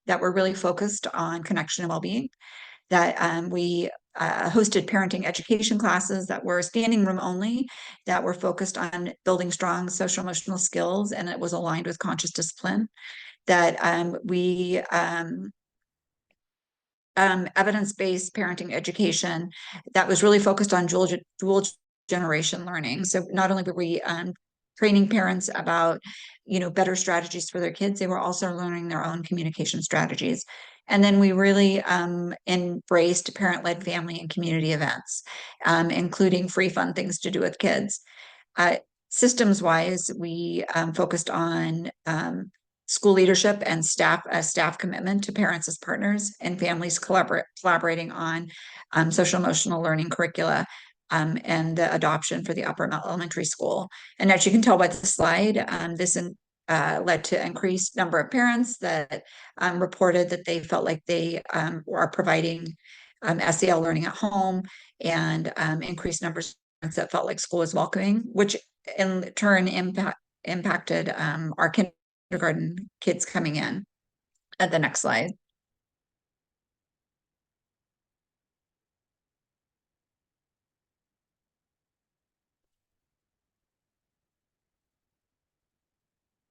that were really focused on connection and well-being, that we hosted parenting education classes that were standing room only, that were focused on building strong social emotional skills, and it was aligned with conscious discipline, that we evidence-based parenting education that was really focused on dual generation learning. So not only were we training parents about, better strategies for their kids, they were also learning their own communication strategies. And then we really embraced parent-led family and community events, including free fun things to do with kids. Systems-wise, we focused on school leadership and staff commitment to parents as partners and families collaborating on social emotional learning curricula and the adoption for the upper elementary school. And as you can tell by the slide, this led to increased number of parents that reported that they felt like they are providing SEL learning at home, and increased numbers of parents that felt like school was welcoming, which in turn impacted our kindergarten kids coming in. At the next slide.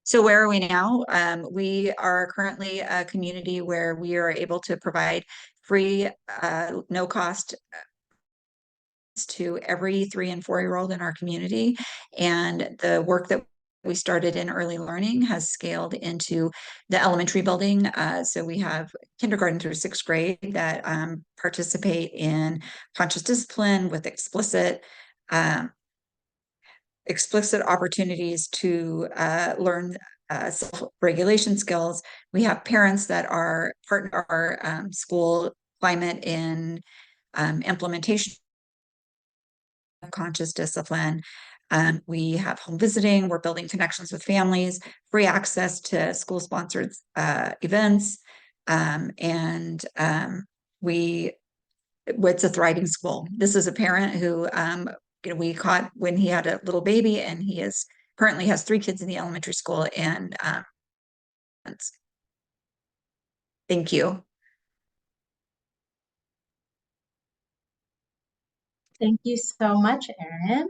So where are we now? We are currently a community where we are able to provide free, no cost to every 3 and 4-year-old in our community. And the work that we started in early learning has scaled into the elementary building. So we have kindergarten through 6th grade that participate in conscious discipline with explicit opportunities to learn self-regulation skills. We have parents that are part of our school climate in implementation of conscious discipline. We have home visiting. We're building connections with families, free access to school-sponsored events, and it's a thriving school. This is a parent who we caught when he had a little baby, and he currently has 3 kids in the elementary school. And thank you. Thank you so much, Erin.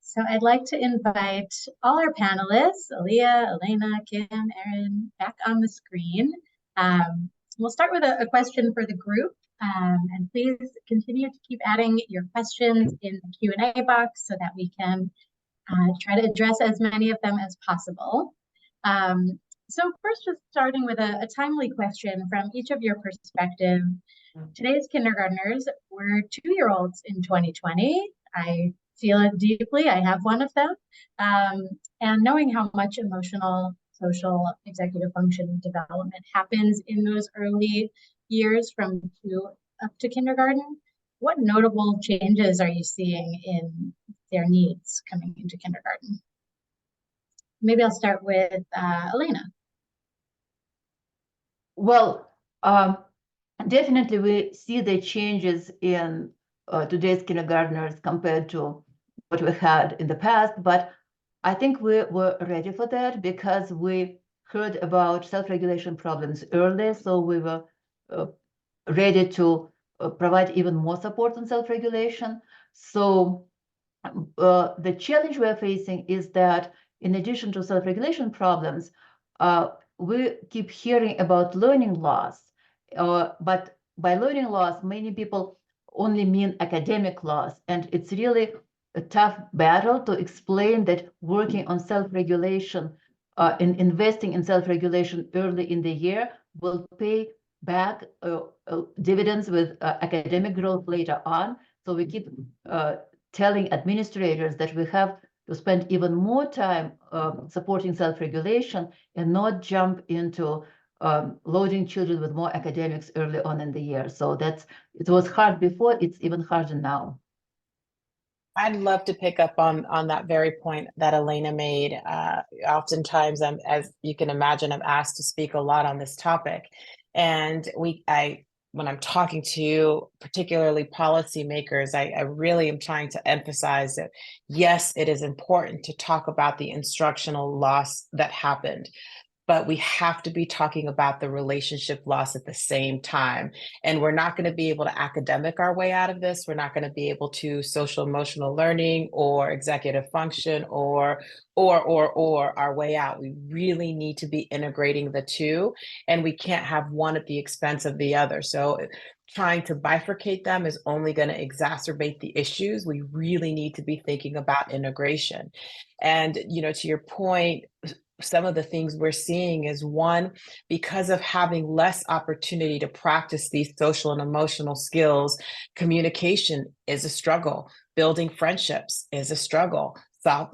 So I'd like to invite all our panelists, Aaliyah, Elena, Kim, Erin, back on the screen. We'll start with a question for the group. And please continue to keep adding your questions in the Q&A box so that we can try to address as many of them as possible. So first, just starting with a timely question from each of your perspective. Today's kindergartners were 2-year-olds in 2020. I feel it deeply. I have one of them. And knowing how much emotional, social, executive function development happens in those early years from 2 up to kindergarten, what notable changes are you seeing in their needs coming into kindergarten? Maybe I'll start with Elena. Well, definitely we see the changes in today's kindergartners compared to what we had in the past, but I think we were ready for that because we heard about self-regulation problems early, so we were ready to provide even more support on self-regulation. So the challenge we're facing is that in addition to self-regulation problems, we keep hearing about learning loss. But by learning loss, many people only mean academic loss. And it's really a tough battle to explain that working on self-regulation and investing in self-regulation early in the year will pay back dividends with academic growth later on. So we keep telling administrators that we have to spend even more time supporting self-regulation and not jump into loading children with more academics early on in the year. So it was hard before, it's even harder now. I'd love to pick up on that very point that Elena made. Oftentimes, as you can imagine, I'm asked to speak a lot on this topic. And when I'm talking to particularly policymakers, I really am trying to emphasize that, yes, it is important to talk about the instructional loss that happened, but we have to be talking about the relationship loss at the same time. And we're not going to be able to academic our way out of this. We're not going to be able to social emotional learning or executive function or our way out. We really need to be integrating the two, and we can't have one at the expense of the other. So trying to bifurcate them is only going to exacerbate the issues. We really need to be thinking about integration. And, to your point, some of the things we're seeing is, one, because of having less opportunity to practice these social and emotional skills, communication is a struggle. Building friendships is a struggle.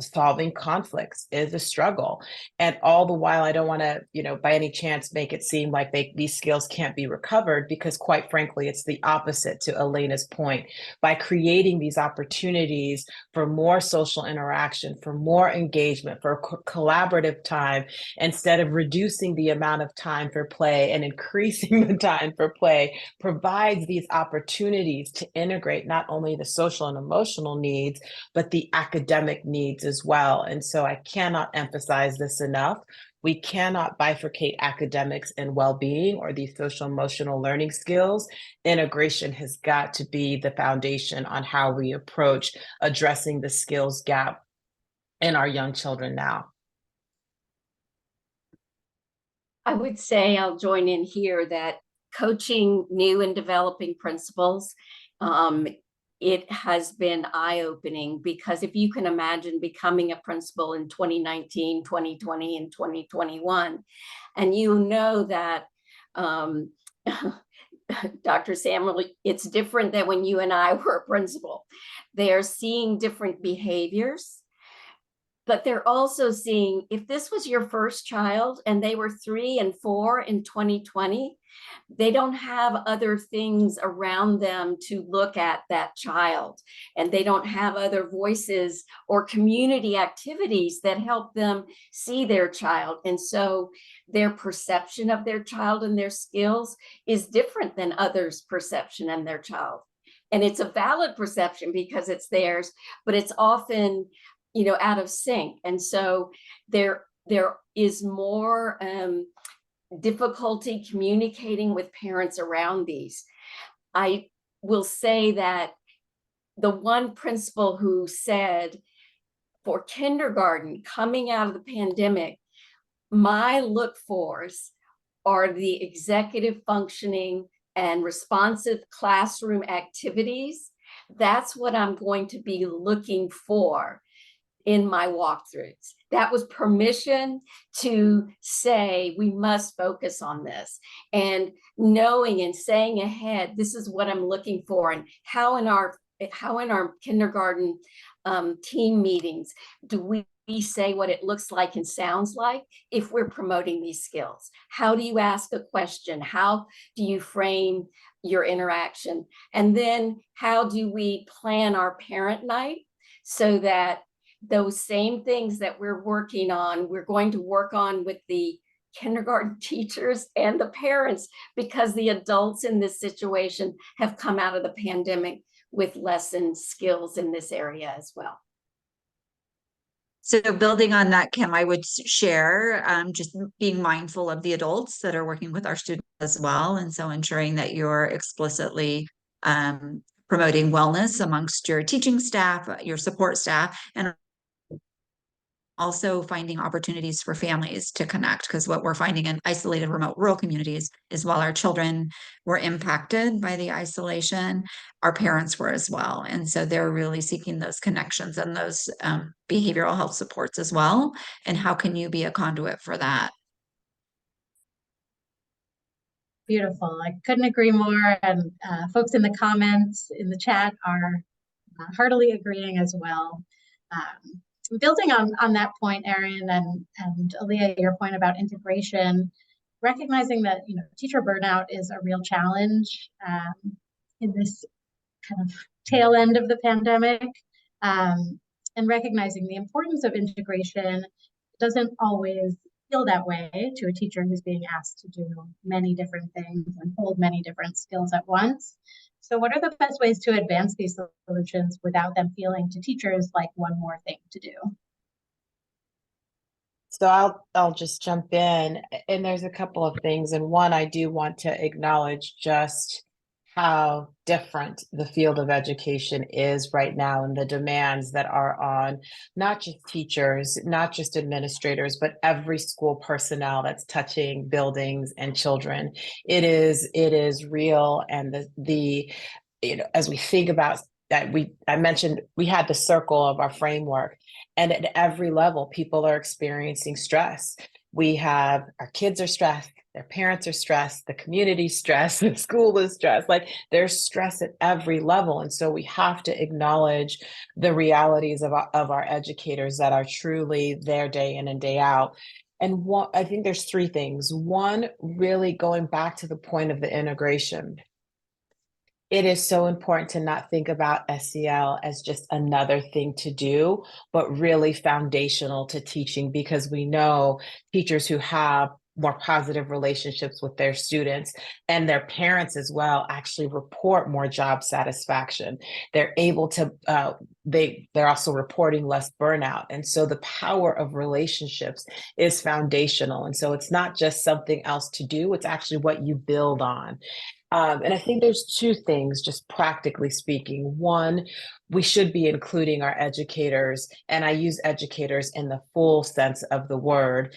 Solving conflicts is a struggle. And all the while, I don't want to, by any chance, make it seem like these skills can't be recovered, because quite frankly, it's the opposite, to Elena's point. By creating these opportunities for more social interaction, for more engagement, for collaborative time, instead of reducing the amount of time for play and increasing the time for play, provides these opportunities to integrate not only the social and emotional needs, but the academic needs as well. And so I cannot emphasize this enough. We cannot bifurcate academics and well-being or these social emotional learning skills. Integration has got to be the foundation on how we approach addressing the skills gap in our young children now. I would say, I'll join in here, that coaching new and developing principals it has been eye-opening, because if you can imagine becoming a principal in 2019, 2020, and 2021, and you know that Dr. Samuel, it's different than when you and I were a principal. They're seeing different behaviors, but they're also seeing, if this was your first child and they were 3 and 4 in 2020, they don't have other things around them to look at that child, and they don't have other voices or community activities that help them see their child. And so their perception of their child and their skills is different than others' perception and their child. And it's a valid perception because it's theirs, but it's often, you know, out of sync. And so there is more difficulty communicating with parents around these. I will say that the one principal who said, for kindergarten coming out of the pandemic, my look fors are the executive functioning and responsive classroom activities. That's what I'm going to be looking for in my walkthroughs. That was permission to say, we must focus on this, and knowing and saying ahead, this is what I'm looking for. And how in our kindergarten team meetings do we say what it looks like and sounds like if we're promoting these skills? How do you ask a question? How do you frame your interaction? And then how do we plan our parent night so that those same things that we're working on, we're going to work on with the kindergarten teachers and the parents, because the adults in this situation have come out of the pandemic with lessened skills in this area as well. So building on that, Kim, I would share just being mindful of the adults that are working with our students as well. And so ensuring that you're explicitly promoting wellness amongst your teaching staff, your support staff, and also finding opportunities for families to connect, because what we're finding in isolated remote rural communities is, while our children were impacted by the isolation, our parents were as well. And so they're really seeking those connections and those behavioral health supports as well. And how can you be a conduit for that? Beautiful. I couldn't agree more. And folks in the comments, in the chat, are heartily agreeing as well. Building on that point, Erin and Aaliyah, your point about integration, recognizing that, you know, teacher burnout is a real challenge in this kind of tail end of the pandemic, and recognizing the importance of integration doesn't always feel that way to a teacher who's being asked to do many different things and hold many different skills at once. So what are the best ways to advance these solutions without them feeling to teachers like one more thing to do? So I'll just jump in, and there's a couple of things. And one, I do want to acknowledge just how different the field of education is right now, and the demands that are on not just teachers, not just administrators, but every school personnel that's touching buildings and children. It is real. And the you know, as we think about that, I mentioned we had the circle of our framework, and at every level, people are experiencing stress. We have, our kids are stressed, their parents are stressed, the community's stressed, the school is stressed. Like, there's stress at every level. And so we have to acknowledge the realities of our educators that are truly there day in and day out. And I think there's three things. One, really going back to the point of the integration. It is so important to not think about SEL as just another thing to do, but really foundational to teaching, because we know teachers who have more positive relationships with their students and their parents as well actually report more job satisfaction. They're able to, they're also reporting less burnout. And so the power of relationships is foundational. And so it's not just something else to do, it's actually what you build on. And I think there's two things, just practically speaking. One, we should be including our educators, and I use educators in the full sense of the word,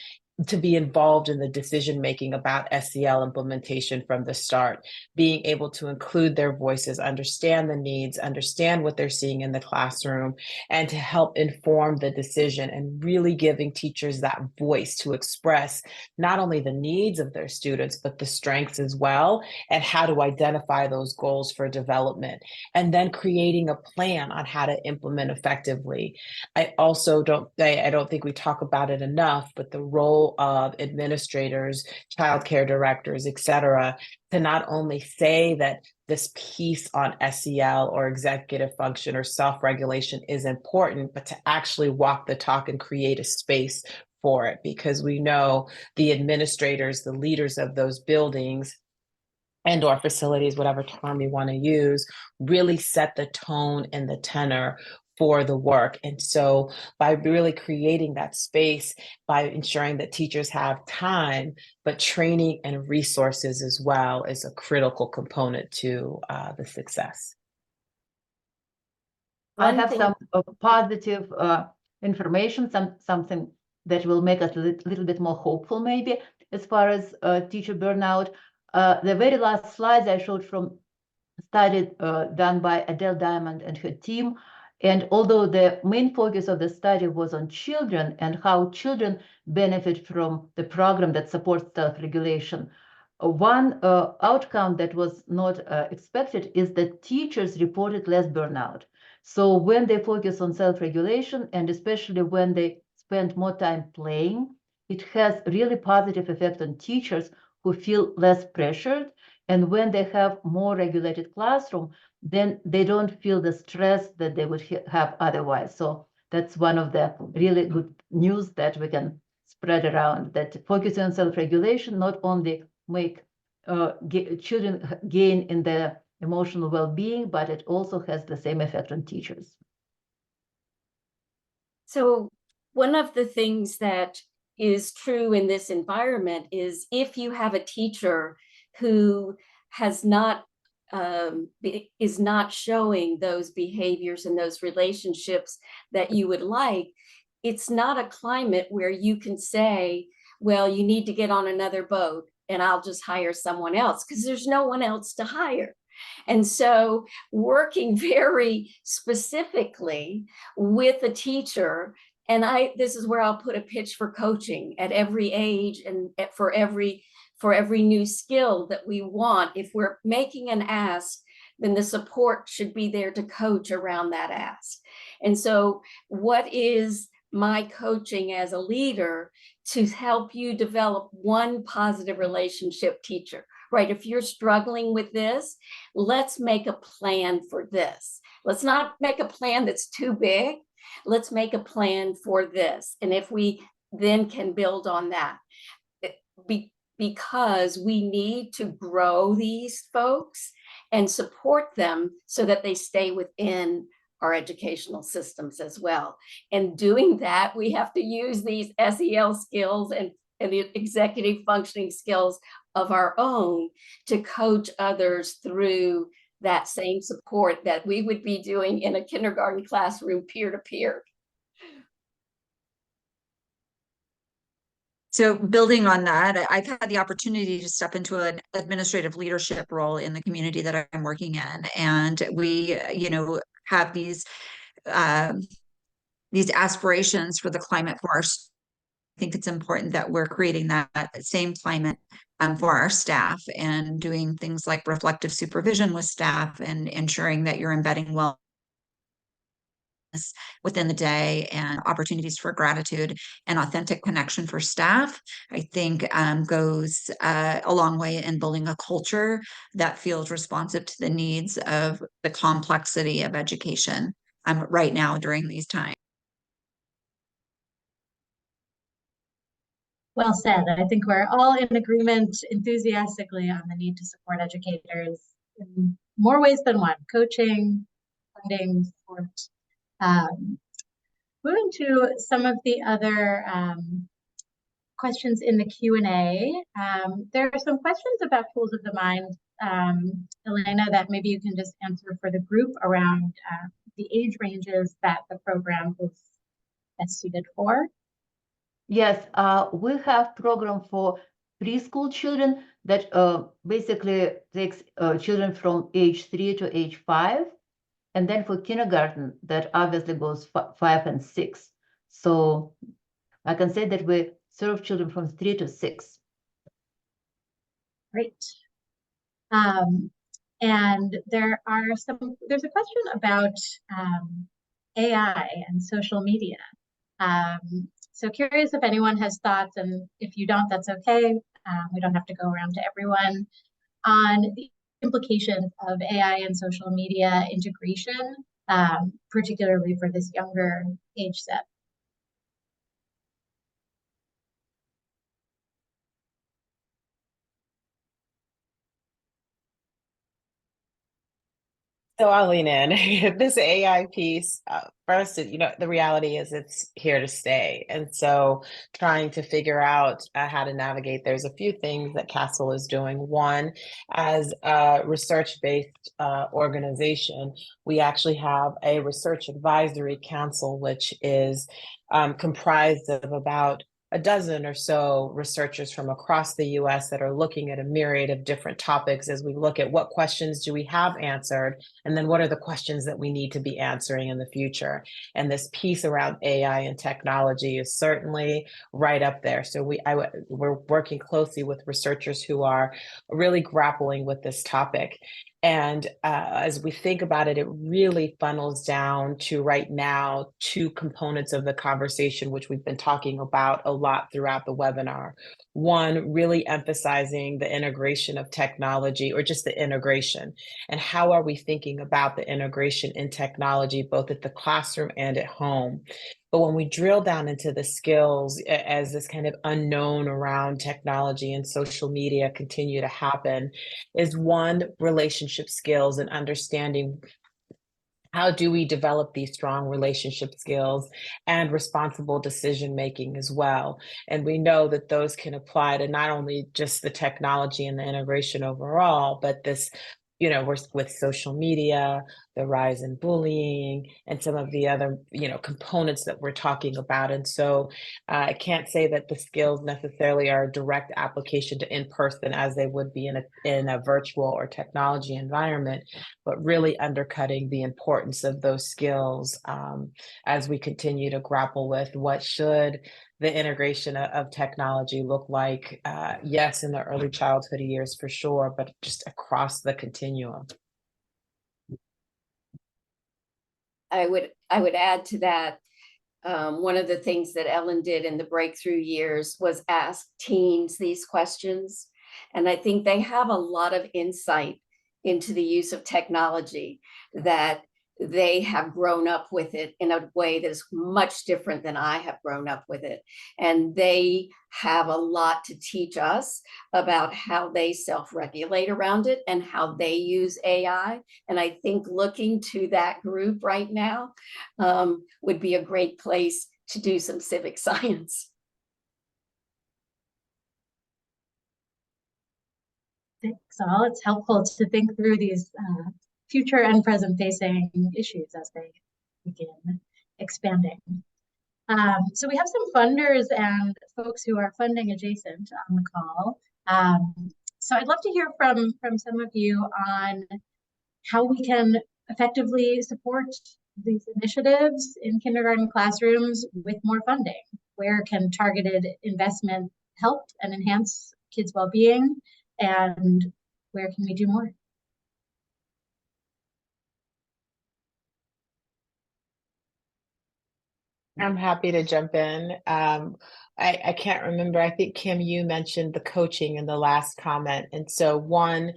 to be involved in the decision making about SEL implementation from the start, being able to include their voices, understand the needs, understand what they're seeing in the classroom, and to help inform the decision, and really giving teachers that voice to express not only the needs of their students, but the strengths as well, and how to identify those goals for development, and then creating a plan on how to implement effectively. I don't think we talk about it enough, but the role of administrators, childcare directors, et cetera, to not only say that this piece on SEL or executive function or self-regulation is important, but to actually walk the talk and create a space for it, because we know the administrators, the leaders of those buildings and or facilities, whatever term you want to use, really set the tone and the tenor for the work. And so by really creating that space, by ensuring that teachers have time, but training and resources as well is a critical component to the success. I have some positive information, something that will make us a little bit more hopeful, maybe, as far as teacher burnout. The very last slides I showed from study done by Adele Diamond and her team. And although the main focus of the study was on children and how children benefit from the program that supports self-regulation, one outcome that was not expected is that teachers reported less burnout. So when they focus on self-regulation, and especially when they spend more time playing, it has really positive effect on teachers who feel less pressured. And when they have more regulated classroom, then they don't feel the stress that they would have otherwise. So that's one of the really good news that we can spread around, that focusing on self-regulation not only make children gain in their emotional well-being, but it also has the same effect on teachers. So one of the things that is true in this environment is if you have a teacher who has not is not showing those behaviors and those relationships that you would like, it's not a climate where you can say, well, you need to get on another boat and I'll just hire someone else, because there's no one else to hire. And so working very specifically with a teacher, and this is where I'll put a pitch for coaching at every age and for every new skill that we want. If we're making an ask, then the support should be there to coach around that ask. And so what is my coaching as a leader to help you develop one positive relationship teacher, right? If you're struggling with this, let's make a plan for this. Let's not make a plan that's too big. Let's make a plan for this. And if we then can build on that, because we need to grow these folks and support them so that they stay within our educational systems as well. And doing that, we have to use these SEL skills and the executive functioning skills of our own to coach others through that same support that we would be doing in a kindergarten classroom peer-to-peer. So building on that, I've had the opportunity to step into an administrative leadership role in the community that I'm working in. And we, have these aspirations for the climate for our students. I think it's important that we're creating that same climate for our staff, and doing things like reflective supervision with staff and ensuring that you're embedding well within the day, and opportunities for gratitude and authentic connection for staff, I think goes a long way in building a culture that feels responsive to the needs of the complexity of education right now during these times. Well said. I think we're all in agreement enthusiastically on the need to support educators in more ways than one: coaching, funding, support. Moving to some of the other questions in the Q&A. There are some questions about tools of the mind, Elena, that maybe you can just answer for the group around the age ranges that the program is best suited for. Yes, we have program for preschool children that basically takes children from age 3 to age 5. And then for kindergarten, that obviously goes 5 and 6. So I can say that we serve children from 3 to 6. Great. And there's a question about AI and social media. So curious if anyone has thoughts, and if you don't, that's okay. We don't have to go around to everyone, on the implications of AI and social media integration, particularly for this younger age set. So I'll lean in. This AI piece, first, the reality is it's here to stay. And so trying to figure out how to navigate, there's a few things that Castle is doing. One, as a research-based organization, we actually have a research advisory council, which is comprised of about a dozen or so researchers from across the US that are looking at a myriad of different topics as we look at what questions do we have answered, and then what are the questions that we need to be answering in the future. And this piece around AI and technology is certainly right up there. So we're working closely with researchers who are really grappling with this topic. And as we think about it, it really funnels down to right now 2 components of the conversation, which we've been talking about a lot throughout the webinar. One, really emphasizing the integration of technology, or just the integration, and how are we thinking about the integration in technology, both at the classroom and at home. But when we drill down into the skills, as this kind of unknown around technology and social media continue to happen, is one, relationship skills and understanding how do we develop these strong relationship skills and responsible decision making as well. And we know that those can apply to not only just the technology and the integration overall, but this, we're with social media, the rise in bullying, and some of the other, components that we're talking about. And so I can't say that the skills necessarily are a direct application to in person as they would be in a virtual or technology environment, but really undercutting the importance of those skills as we continue to grapple with what should the integration of technology look like, yes, in the early childhood years for sure, but just across the continuum. I would add to that, one of the things that Ellen did in the breakthrough years was ask teens these questions. And I think they have a lot of insight into the use of technology, that they have grown up with it in a way that is much different than I have grown up with it. And they have a lot to teach us about how they self-regulate around it and how they use AI. And I think looking to that group right now would be a great place to do some civic science. Thanks all. It's helpful to think through these future and present facing issues as they begin expanding. So we have some funders and folks who are funding adjacent on the call. So I'd love to hear from some of you on how we can effectively support these initiatives in kindergarten classrooms with more funding. Where can targeted investment help and enhance kids' well-being, and where can we do more? I'm happy to jump in. I can't remember. I think, Kim, you mentioned the coaching in the last comment. And so one,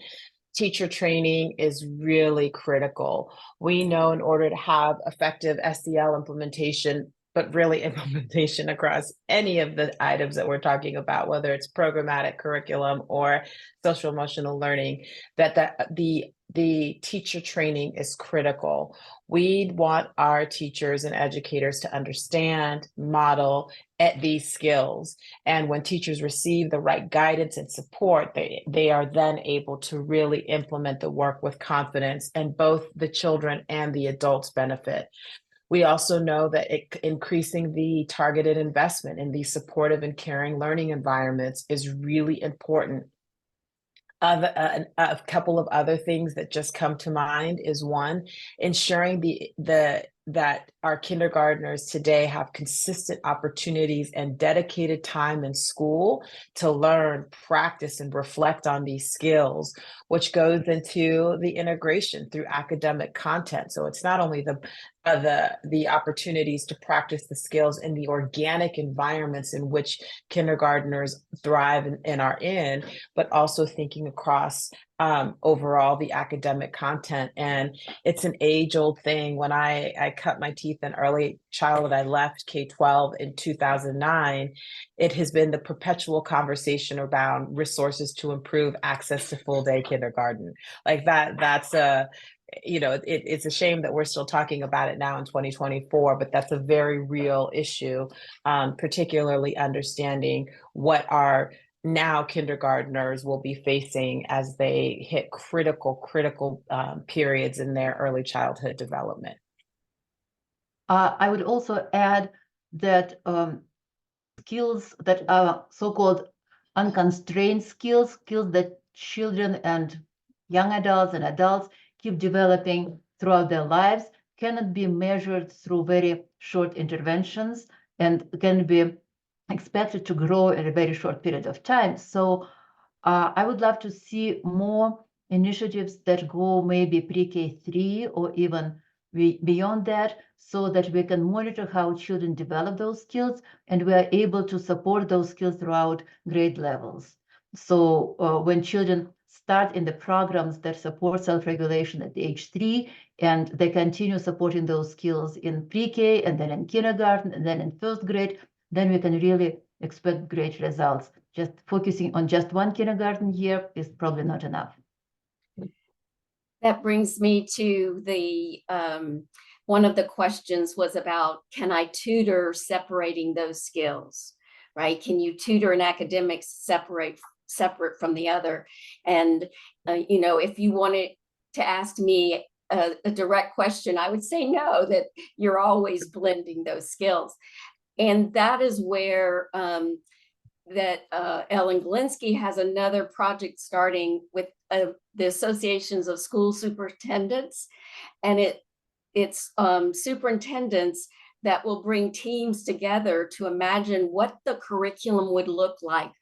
teacher training is really critical. We know in order to have effective SEL implementation, but really implementation across any of the items that we're talking about, whether it's programmatic curriculum or social emotional learning, that the teacher training is critical. We want our teachers and educators to understand, model at these skills. And when teachers receive the right guidance and support, they are then able to really implement the work with confidence, and both the children and the adults benefit. We also know that increasing the targeted investment in these supportive and caring learning environments is really important. A couple of other things that just come to mind is one, ensuring that our kindergartners today have consistent opportunities and dedicated time in school to learn, practice, and reflect on these skills, which goes into the integration through academic content. So it's not only the opportunities to practice the skills in the organic environments in which kindergartners thrive and are in, but also thinking across overall the academic content. And it's an age-old thing. When I cut my teeth in early childhood, I left K-12 in 2009. It has been the perpetual conversation around resources to improve access to full-day kindergarten. Like that's it's a shame that we're still talking about it now in 2024, but that's a very real issue, particularly understanding what our now kindergartners will be facing as they hit critical periods in their early childhood development. I would also add that skills that are so-called unconstrained skills that children and young adults and adults keep developing throughout their lives cannot be measured through very short interventions and can be expected to grow in a very short period of time. So I would love to see more initiatives that go maybe pre-K3 or even beyond that, so that we can monitor how children develop those skills and we are able to support those skills throughout grade levels. So when children start in the programs that support self-regulation at age 3, and they continue supporting those skills in pre-K and then in kindergarten and then in first grade, then we can really expect great results. Just focusing on just one kindergarten year is probably not enough. That brings me to the one of the questions was about, can I tutor separating those skills, right? Can you tutor in academics separate from the other? And if you wanted to ask me a direct question, I would say no, that you're always blending those skills. And that is where Ellen Galinsky has another project starting with the associations of school superintendents, and it's superintendents that will bring teams together to imagine what the curriculum would look like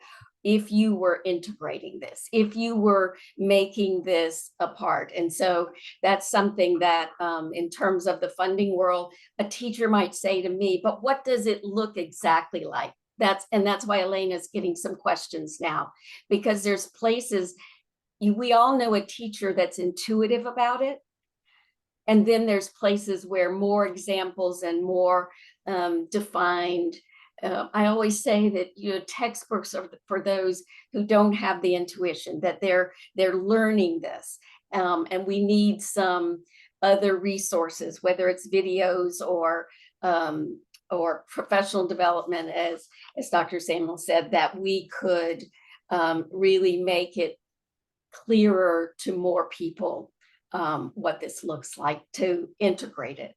if you were integrating this, if you were making this a part. And so that's something that in terms of the funding world, a teacher might say to me, but what does it look exactly like? That's why Elena's getting some questions now, because there's places, we all know a teacher that's intuitive about it. And then there's places where more examples and more defined. I always say that textbooks are for those who don't have the intuition, that they're learning this, and we need some other resources, whether it's videos or professional development, as Dr. Samuel said, that we could really make it clearer to more people what this looks like to integrate it.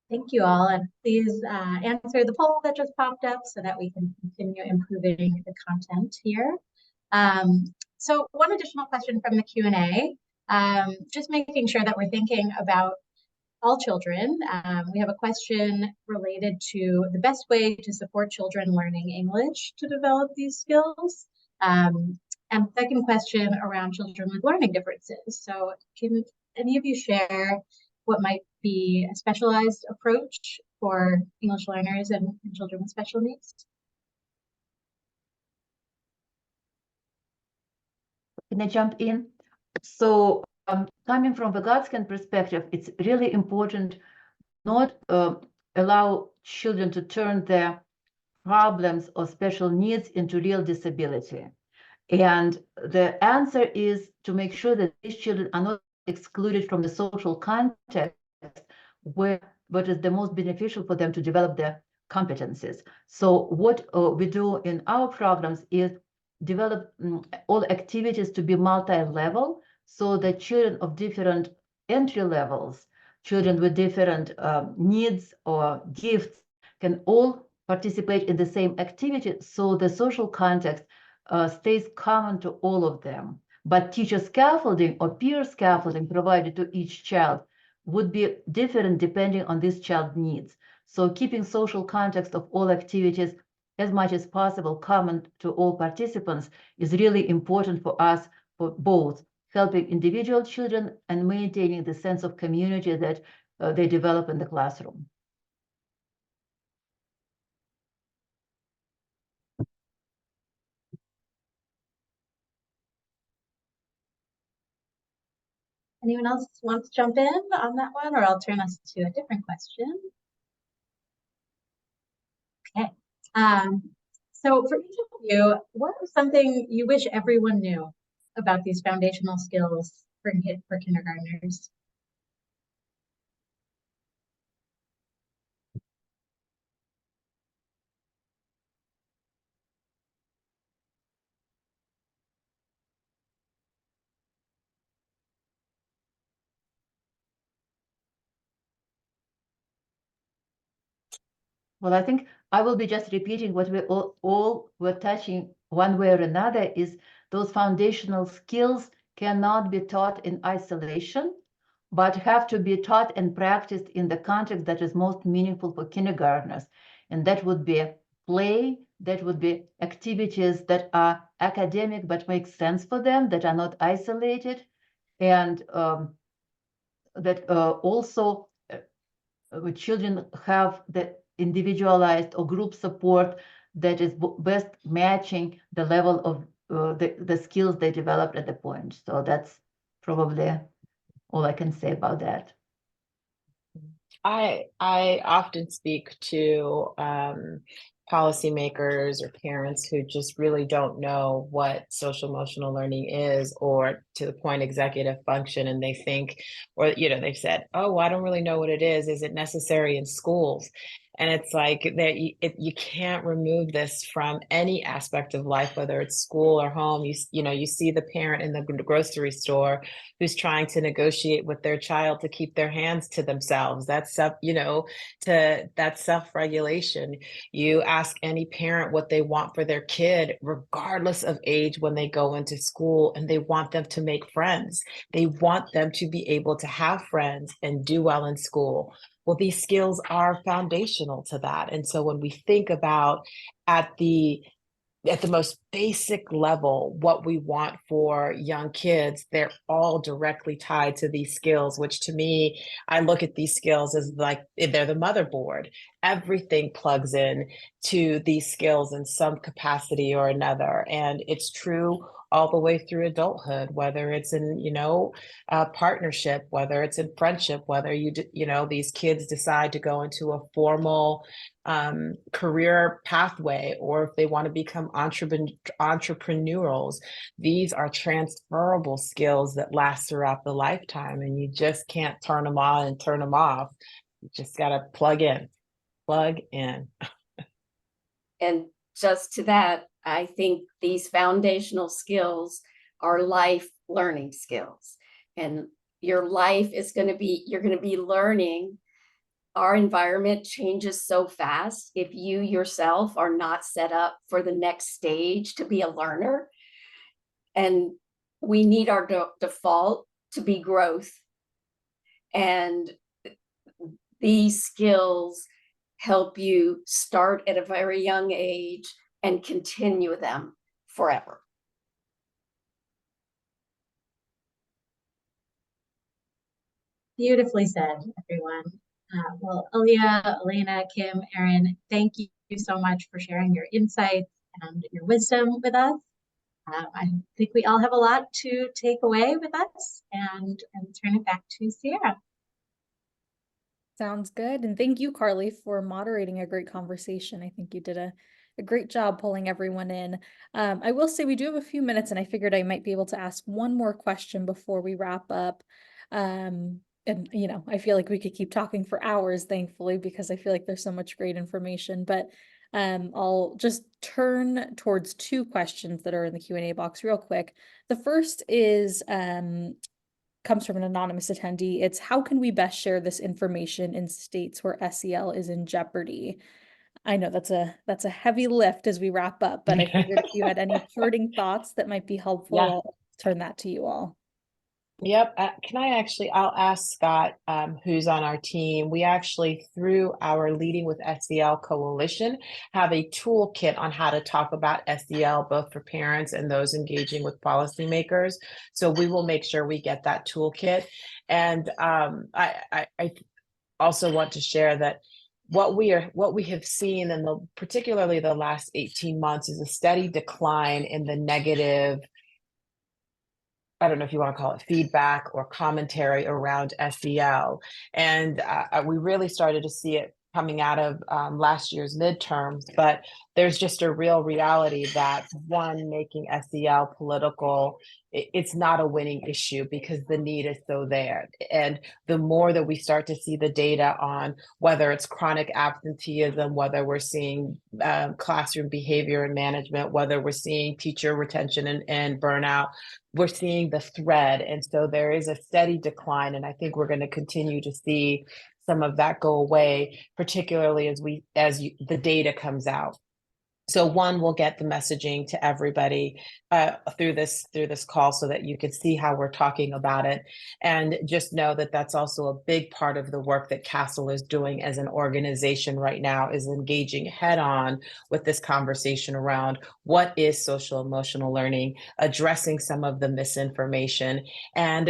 Thank you all, and please answer the poll that just popped up so that we can continue improving the content here. So one additional question from the Q&A, just making sure that we're thinking about all children. We have a question related to the best way to support children learning English to develop these skills. And second question around children with learning differences. So can any of you share what might be a specialized approach for English learners and children with special needs? Can I jump in? So coming from the Gatsden perspective, it's really important not allow children to turn their problems or special needs into real disability. And the answer is to make sure that these children are not excluded from the social context where what is the most beneficial for them to develop their competencies. So what we do in our programs is develop all activities to be multi-level, so that children of different entry levels, children with different needs or gifts, can all participate in the same activity, so the social context stays common to all of them. But teacher scaffolding or peer scaffolding provided to each child would be different depending on this child's needs. So keeping social context of all activities as much as possible common to all participants is really important for us, for both helping individual children and maintaining the sense of community that they develop in the classroom. Anyone else want to jump in on that one, or I'll turn us to a different question? Okay. So for each of you, what is something you wish everyone knew about these foundational skills for kindergartners? Well, I think I will be just repeating what we all were touching one way or another, is those foundational skills cannot be taught in isolation, but have to be taught and practiced in the context that is most meaningful for kindergartners. And that would be play, that would be activities that are academic but make sense for them, that are not isolated, and that also children have the individualized or group support that is best matching the level of the skills they developed at the point. So that's probably all I can say about that. I often speak to policymakers or parents who just really don't know what social emotional learning is, or to the point executive function, and they think, or they've said, oh, I don't really know what it is. Is it necessary in schools? And it's like that you can't remove this from any aspect of life, whether it's school or home. You see the parent in the grocery store who's trying to negotiate with their child to keep their hands to themselves. That's that's self-regulation. You ask any parent what they want for their kid, regardless of age, when they go into school, and they want them to make friends. They want them to be able to have friends and do well in school. Well, these skills are foundational to that. And so when we think about at the most basic level, what we want for young kids, they're all directly tied to these skills, which to me, I look at these skills as like they're the motherboard. Everything plugs in to these skills in some capacity or another. And it's true all the way through adulthood, whether it's in, partnership, whether it's in friendship, whether these kids decide to go into a formal career pathway, or if they want to become entrepreneurials. These are transferable skills that last throughout the lifetime, and you just can't turn them on and turn them off. You just got to plug in. And just to that, I think these foundational skills are life learning skills. And your life is going to be, you're going to be learning. Our environment changes so fast. If you yourself are not set up for the next stage to be a learner, and we need our default to be growth. And these skills help you start at a very young age and continue them forever. Beautifully said, everyone. Well, Aaliyah, Elena, Kim, Erin, thank you so much for sharing your insights and your wisdom with us. I think we all have a lot to take away with us, and turn it back to Sierra. Sounds good. And thank you, Carly, for moderating a great conversation. I think you did a great job pulling everyone in. I will say we do have a few minutes, and I figured I might be able to ask one more question before we wrap up. and you know, I feel like we could keep talking for hours, thankfully, because I feel like there's so much great information. But I'll just turn towards two questions that are in the Q&A box real quick. The first is comes from an anonymous attendee. It's how can we best share this information in states where SEL is in jeopardy? I know that's a heavy lift as we wrap up, but I figured if you had any parting thoughts that might be helpful, Yeah. I'll turn that to you all. Yep. I'll ask Scott, who's on our team. We actually, through our Leading with SEL Coalition, have a toolkit on how to talk about SEL, both for parents and those engaging with policymakers. So we will make sure we get that toolkit. And I also want to share that what we have seen in particularly the last 18 months is a steady decline in the negative, I don't know if you want to call it feedback or commentary around SEL. And we really started to see it coming out of last year's midterms, but there's just a real reality that one, making SEL political, it's not a winning issue because the need is so there. And the more that we start to see the data on whether it's chronic absenteeism, whether we're seeing classroom behavior and management, whether we're seeing teacher retention and burnout, we're seeing the thread. And so there is a steady decline. And I think we're going to continue to see some of that go away, particularly as the data comes out. So one, we'll get the messaging to everybody through this call so that you can see how we're talking about it. And just know that that's also a big part of the work that CASEL is doing as an organization right now, is engaging head on with this conversation around what is social emotional learning, addressing some of the misinformation. And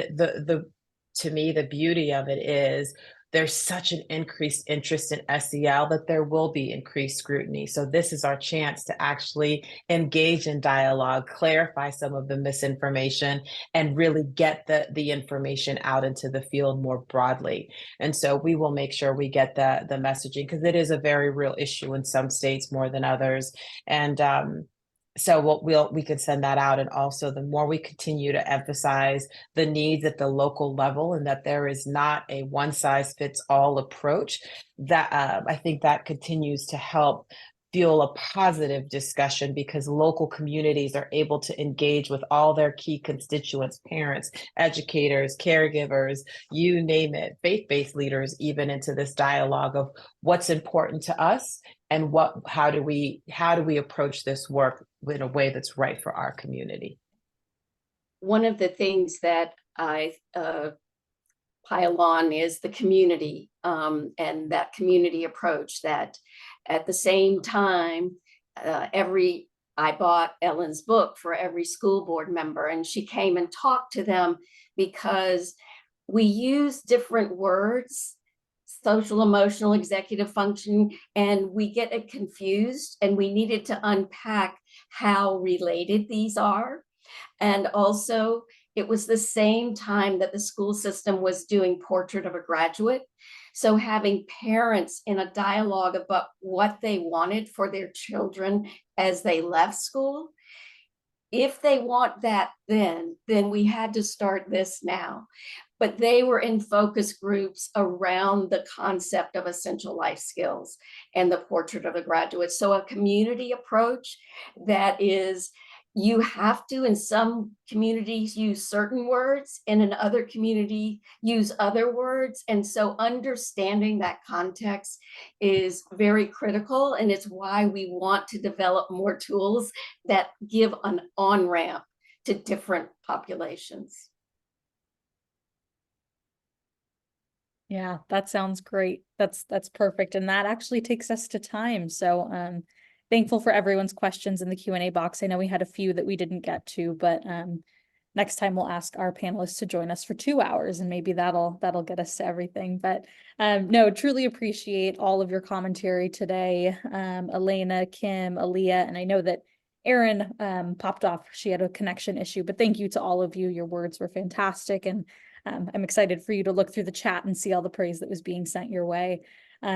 to me, the beauty of it is there's such an increased interest in SEL that there will be increased scrutiny. So this is our chance to actually engage in dialogue, clarify some of the misinformation, and really get the information out into the field more broadly. And so we will make sure we get the messaging, because it is a very real issue in some states more than others. And so we could send that out. And also, the more we continue to emphasize the needs at the local level, and that there is not a one size fits all approach, that I think that continues to help fuel a positive discussion, because local communities are able to engage with all their key constituents, parents, educators, caregivers, you name it, faith-based leaders, even into this dialogue of what's important to us and how do we approach this work in a way that's right for our community. One of the things that I pile on is the community, and that community approach, that at the same time, I bought Ellen's book for every school board member, and she came and talked to them because we use different words, social, emotional, executive function, and we get it confused, and we needed to unpack how related these are. And also, it was the same time that the school system was doing Portrait of a Graduate. So having parents in a dialogue about what they wanted for their children as they left school, if they want that then we had to start this now. But they were in focus groups around the concept of essential life skills and the Portrait of a Graduate. So a community approach that is, you have to, in some communities, use certain words, and in other community use other words. And so understanding that context is very critical, and it's why we want to develop more tools that give an on-ramp to different populations. Yeah, that sounds great. That's perfect. And that actually takes us to time. So thankful for everyone's questions in the Q&A box. I know we had a few that we didn't get to, but next time we'll ask our panelists to join us for 2 hours, and maybe that'll get us to everything. But no, truly appreciate all of your commentary today. Elena, Kim, Aaliyah, and I know that Erin popped off. She had a connection issue, but thank you to all of you. Your words were fantastic, and I'm excited for you to look through the chat and see all the praise that was being sent your way.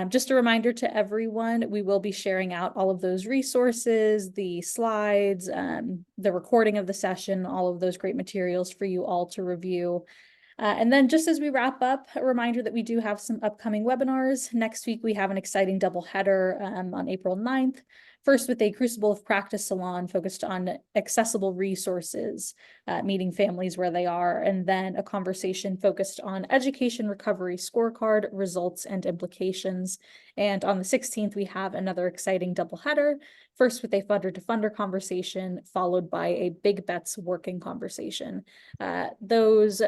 Just a reminder to everyone, we will be sharing out all of those resources, the slides, the recording of the session, all of those great materials for you all to review. And then just as we wrap up, a reminder that we do have some upcoming webinars. Next week, we have an exciting double header on April 9th. First with a Crucible of Practice salon focused on accessible resources, meeting families where they are, and then a conversation focused on education recovery scorecard, results, and implications. And on the 16th, we have another exciting double header, first with a funder to funder conversation, followed by a big bets working conversation. Those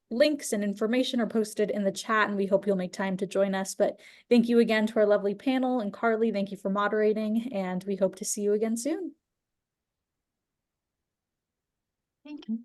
links and information are posted in the chat, and we hope you'll make time to join us. But thank you again to our lovely panel, and Carly, thank you for moderating, and we hope to see you again soon. Thank you.